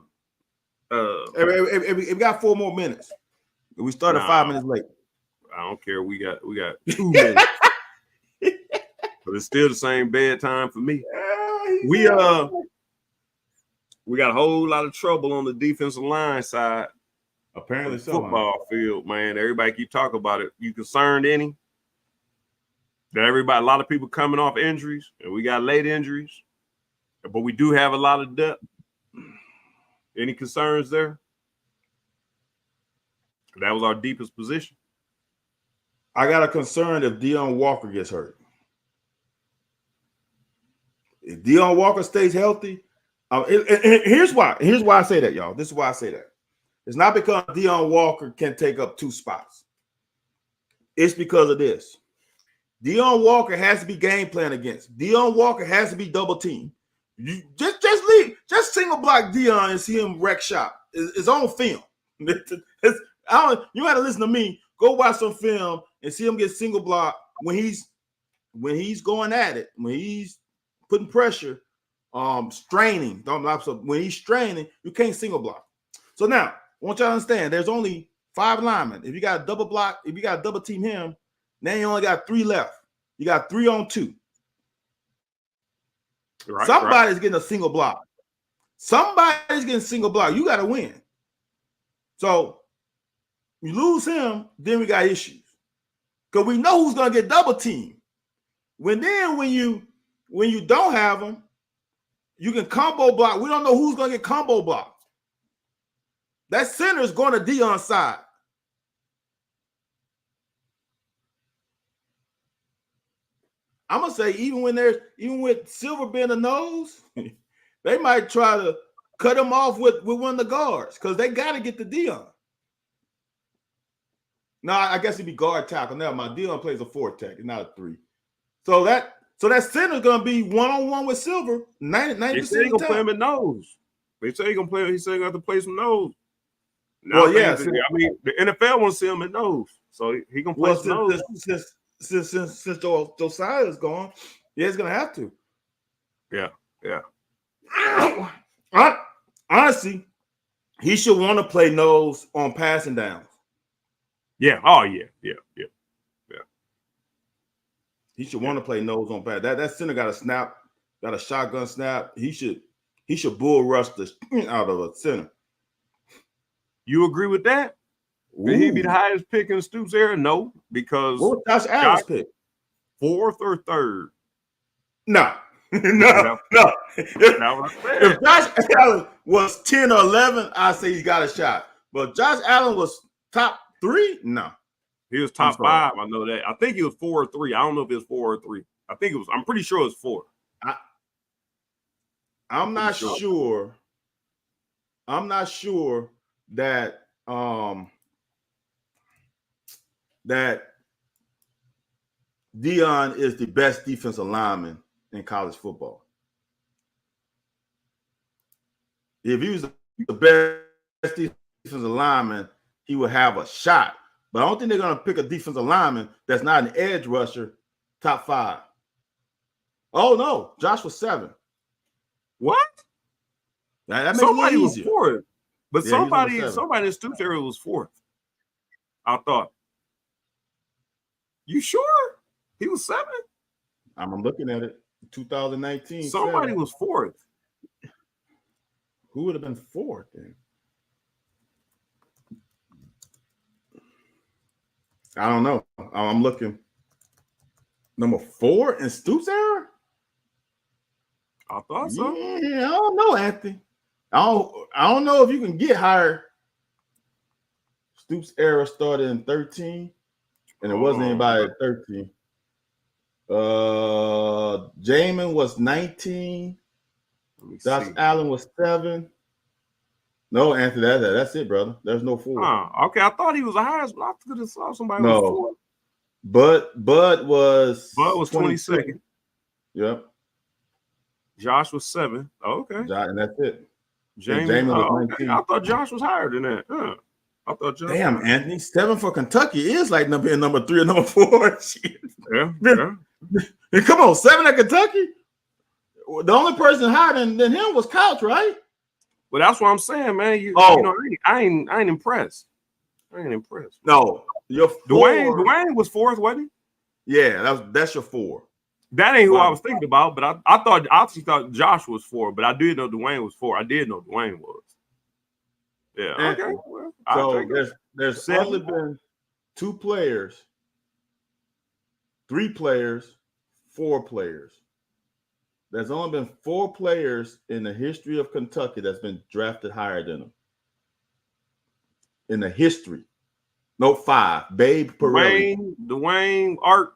We got 4 more minutes. We started 5 minutes late. I don't care. We got 2 minutes. but it's still the same bedtime for me. Yeah, We got a whole lot of trouble on the defensive line side. Apparently the so. Football field, man. Everybody keep talking about it. You concerned any? That everybody, a lot of people coming off injuries, and we got late injuries, but we do have a lot of depth. Any concerns there? That was our deepest position. I got a concern if Deion Walker gets hurt. If Deion Walker stays healthy, here's why. Here's why I say that, y'all. This is why I say that. It's not because Deion Walker can take up 2 spots. It's because of this. Deion Walker has to be game plan against. Deion Walker has to be double teamed. You just leave, just single block Deion and see him wreck shop. It's on film. You got to listen to me. Go watch some film and see him get single block when he's going at it, when he's putting pressure, straining. When he's straining, you can't single block. So now, I want y'all to understand, there's only 5 linemen. If you got a double block, if you got to double team him, now you only got 3 left. You got 3 on 2. Right, Somebody's getting a single block. Somebody's getting single block. You got to win. So you lose him, then we got issues. Because we know who's going to get double teamed. When you don't have them, you can combo block. We don't know who's going to get combo blocked. That center is going to Deion's side. I'm gonna say even with Silver being the nose, they might try to cut him off with one of the guards because they got to get to Deion. No, I guess it'd be guard tackle. Now my Deion plays a 4 tech, not a 3. So that center's gonna be 1-on-1 with Silver. 90% they say he gonna play him at nose. They say he gonna play. He said he got to play some nose. Now, well, yeah. I mean, the NFL wants to see him at nose, so he gonna play some nose. Since Josiah is gone, yeah, he's gonna have to. Yeah. Honestly, he should want to play nose on passing downs. Yeah. Oh yeah. He should want to play nose on pass. That center got a snap, got a shotgun snap. He should bull rush the out of a center. You agree with that? Will he be the highest pick in the Stoops era? No, because what was Josh Allen's pick? 4th or 3rd? No. If Josh Allen was 10 or 11, I'd say he got a shot. But Josh Allen was top 3? No. He was top 5. I know that. I think he was 4 or 3. I don't know if it was 4 or 3. I'm pretty sure it was 4. I'm not sure. I'm not sure that that Deion is the best defensive lineman in college football. If he was the best defensive lineman, he would have a shot. But I don't think they're going to pick a defensive lineman that's not an edge rusher, top 5. Oh, no. Josh was 7. What? That makes somebody it was easier. 4th. But Yeah, somebody in Stoops area was 4th. I thought. You sure? He was 7? I'm looking at it. 2019. Somebody 7. was 4th. Who would have been 4th then? I don't know. I'm looking. Number 4 in Stoops era? I thought so. Yeah, I don't know, Anthony. I don't know if you can get higher. Stoops era started in 13, and it wasn't anybody at 13. Jamin was 19. Josh Allen was 7. No, Anthony, that's it, brother. There's no 4. Okay, I thought he was the highest, but I could have saw somebody no. Was 4. Bud was 22nd. Yep. Josh was 7. Oh, okay. And that's it. Jamin was 19. I thought Josh was higher than that. I thought Josh. Damn, Anthony, 7 for Kentucky is like number 3 and number 4. Yeah. Come on, 7 at Kentucky. The only person higher than him was Couch, right? Well, that's what I'm saying, man. You know, I ain't impressed. I ain't impressed. No, your 4. Dwayne was 4th, wasn't he? Yeah, that's your 4. That ain't who I was thinking about, but I actually thought Josh was 4, but I did know Dwayne was 4. I did know Dwayne was. Yeah. Okay. Well, so there's 7. only been 2 players, 3 players, 4 players. There's only been 4 players in the history of Kentucky that's been drafted higher than him. In the history. No, 5. Babe Pirelli. Dwayne, Art.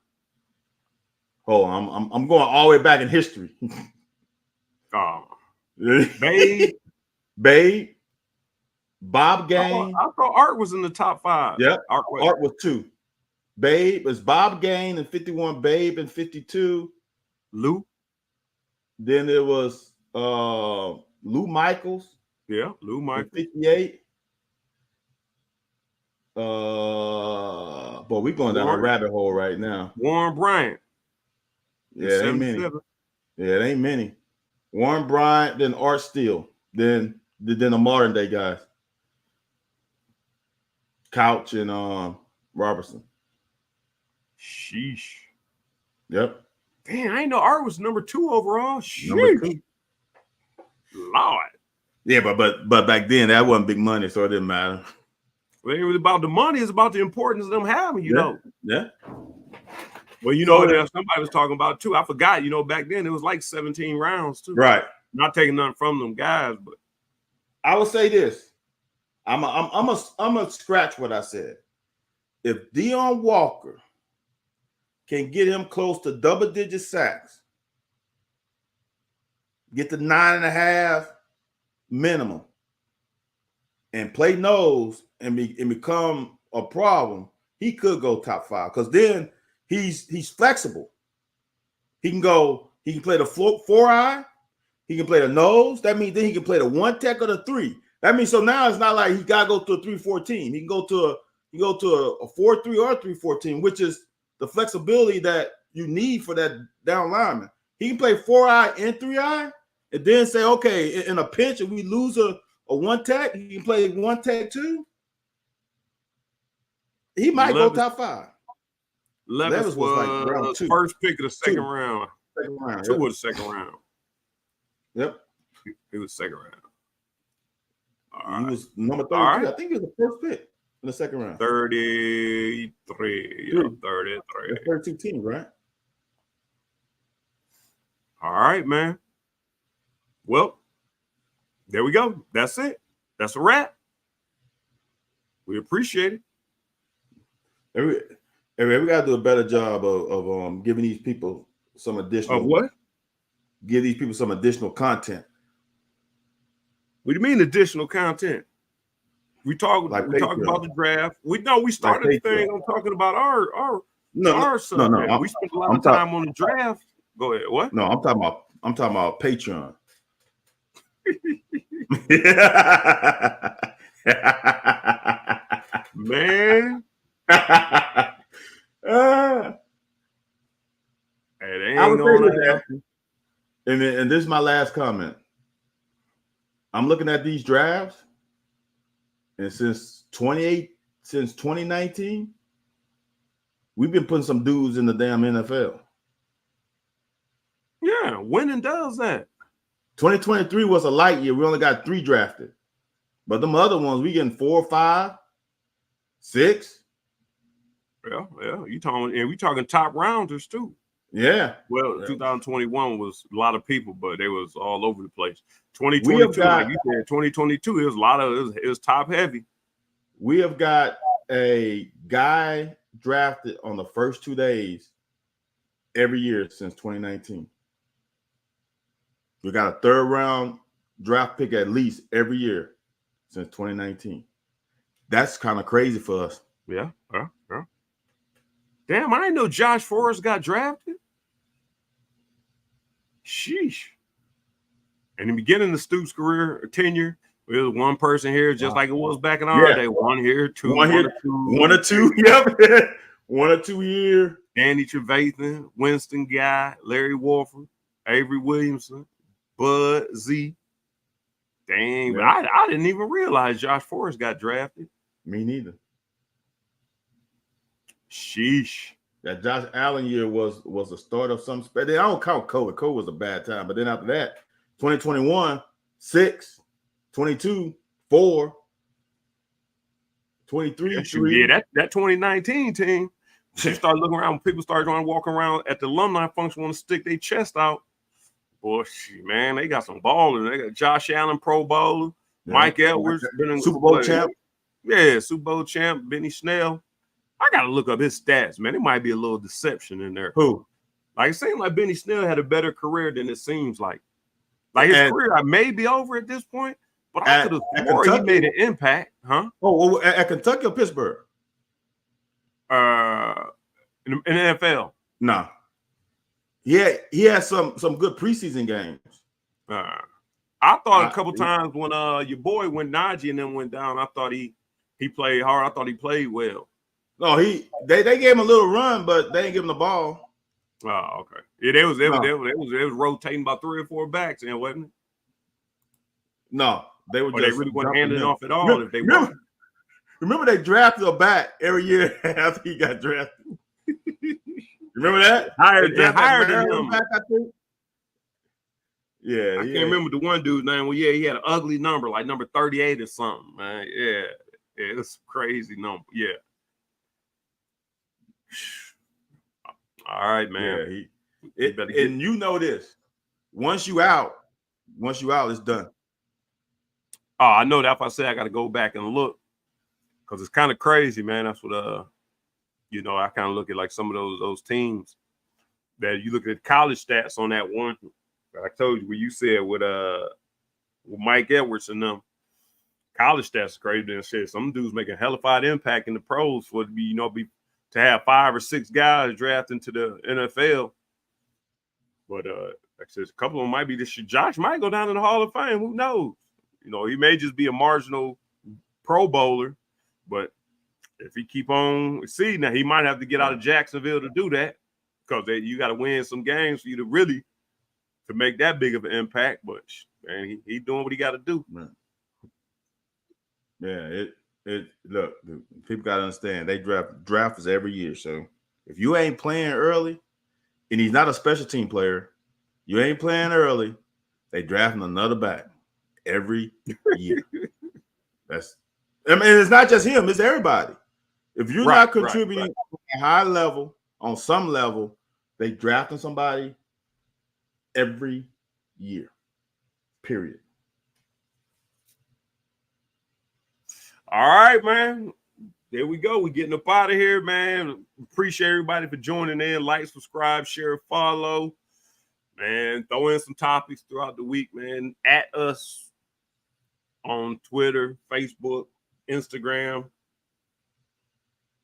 Hold on, I'm going all the way back in history. Babe, Bob Gain. I thought Art was in the top 5. Yep. Art was 2. Babe was Bob Gain in 51, Babe in 52. Lou. Then there was Lou Michaels. Yeah, Lou Michaels. 58. But we're going down a rabbit hole right now. Warren Bryant. Yeah, it ain't many. Yeah, it ain't many. Warren Bryant, then Art Steele, then the modern day guys. Couch and Robertson. Sheesh. Yep. Damn, I didn't know Art was number 2 overall. Sheesh. Number 2. Lord. Yeah, but back then that wasn't big money, so it didn't matter. Well, it was about the money. It's about the importance of them having, you know. Yeah. Well, you know, somebody was talking about too. I forgot, you know, back then it was like 17 rounds too. Right. Not taking nothing from them guys, but I will say this. I'm a scratch what I said. If Deion Walker can get him close to double-digit sacks, get to 9.5 minimum, and play nose and become a problem, he could go top 5 because then he's flexible. He can play the 4-eye, he can play the nose. That means then he can play the 1 tech or the 3. That means so now it's not like he gotta go to a 3-4 team. He can go to a 4-3 or a 3-4 team, which is the flexibility that you need for that down lineman. He can play 4-eye and 3-eye, and then say, okay, in a pinch, if we lose a 1 tech, he can play 1 tech too. He might go top 5. Levis was like round 2. First pick of the second round. 2 of the second round. Yep. He was second round. He was number 33. Right. I think he was the first pick in the second round. 33. Yeah, 33. That's 32 teams, right? All right, man. Well, there we go. That's it. That's a wrap. We appreciate it. We got to do a better job of giving these people some additional. Of what? Give these people some additional content. What do you mean additional content? We talk about the draft. We started the thing on talking about our stuff. No. We spent a lot of time on the draft. Go ahead. What? No, I'm talking about Patreon. Man. And this is my last comment. I'm looking at these drafts, and since 2019, we've been putting some dudes in the damn NFL. Yeah, winning does that. 2023 was a light year. We only got 3 drafted. But them other ones, we getting 4, 5, 6. Yeah. We talking top rounders too. Yeah. Well, 2021 was a lot of people, but they was all over the place. 2022, like you said, 2022 it was top heavy. We have got a guy drafted on the first 2 days every year since 2019. We got a 3rd round draft pick at least every year since 2019. That's kind of crazy for us. Yeah. Damn, I didn't know Josh Forrest got drafted. Sheesh. In the beginning of Stoops' career or tenure, there was one person here, just like it was back in our day. One here, two. One or two. Yep. 1 or 2 year. Danny Trevathan, Winston Guy, Larry Warford, Avery Williamson, Bud Z. Dang, yeah. I didn't even realize Josh Forrest got drafted. Me neither. Sheesh. That Josh Allen year was the start of some. I don't count COVID. COVID was a bad time. But then after that, 2021, 6, 22, 4, 23, 3. Yeah, that 2019 team. You start looking around, people start going to walk around at the alumni function, want to stick their chest out. Boy, man, they got some ballers. They got Josh Allen, Pro Bowler, Mike Edwards, Super Bowl champ. Yeah, Super Bowl champ, Benny Snell. I got to look up his stats, man. It might be a little deception in there. Who? Like, it seems like Benny Snell had a better career than it seems like. Like, his career may be over at this point, but I could have swore he made an impact, huh? Oh, at Kentucky or Pittsburgh? In the NFL. No. Yeah, he had some good preseason games. I thought a couple times when your boy when Najee and them went down, I thought he played hard. I thought he played well. No, they gave him a little run, but they didn't give him the ball. Oh, okay. Yeah, it was rotating about 3 or 4 backs, and wasn't it? No, they were. They really weren't handing off at all. If they remember they drafted a back every year after he got drafted. Remember that? Hired him. Back, I think. Yeah, I can't remember the one dude's name. Well, yeah, he had an ugly number, like number 38 or something, man. Yeah, it's a crazy number. Yeah. All right, man. Yeah, and you know this. Once you out, it's done. Oh, I know that. If I say I got to go back and look, because it's kind of crazy, man. That's what I kind of look at like some of those teams that you look at college stats on that one. I told you what you said with Mike Edwards and them. College stats is crazy than shit. Some dudes making hellified impact in the pros for it to be, to have 5 or 6 guys drafted into the NFL. But like I said, a couple of them might be this shit. Josh might go down in the Hall of Fame. Who knows? He may just be a marginal Pro Bowler, but if he keep on exceeding that, he might have to get out of Jacksonville to do that, because you got to win some games for you to really to make that big of an impact. But man, he doing what he got to do. Man. Yeah, look, people got to understand they draft us every year. So if you ain't playing early, and he's not a special team player, you ain't playing early, they drafting another back every year. It's not just him, it's everybody. If you're not contributing at a high level, on some level, they drafting somebody every year. Period. All right, man. There we go. We're getting up out of here, man. Appreciate everybody for joining in. Like, subscribe, share, follow. Man, throw in some topics throughout the week, man. At us on Twitter, Facebook, Instagram,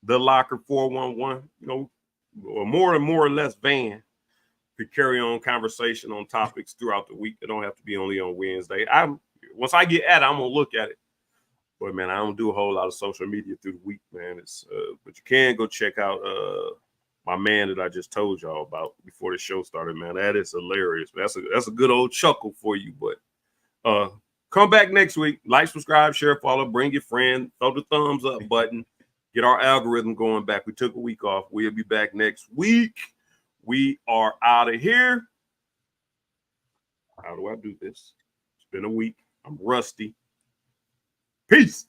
The Locker 411. Or more or less van to carry on conversation on topics throughout the week. It don't have to be only on Wednesday. Once I get at it, I'm gonna look at it. But man, I don't do a whole lot of social media through the week, man. But you can go check out my man that I just told y'all about before the show started, man. That is hilarious. That's a good old chuckle for you. But come back next week. Like, subscribe, share, follow, bring your friend, throw the thumbs up button, get our algorithm going back. We took a week off. We'll be back next week. We are out of here. How do I do this? It's been a week. I'm rusty. Peace.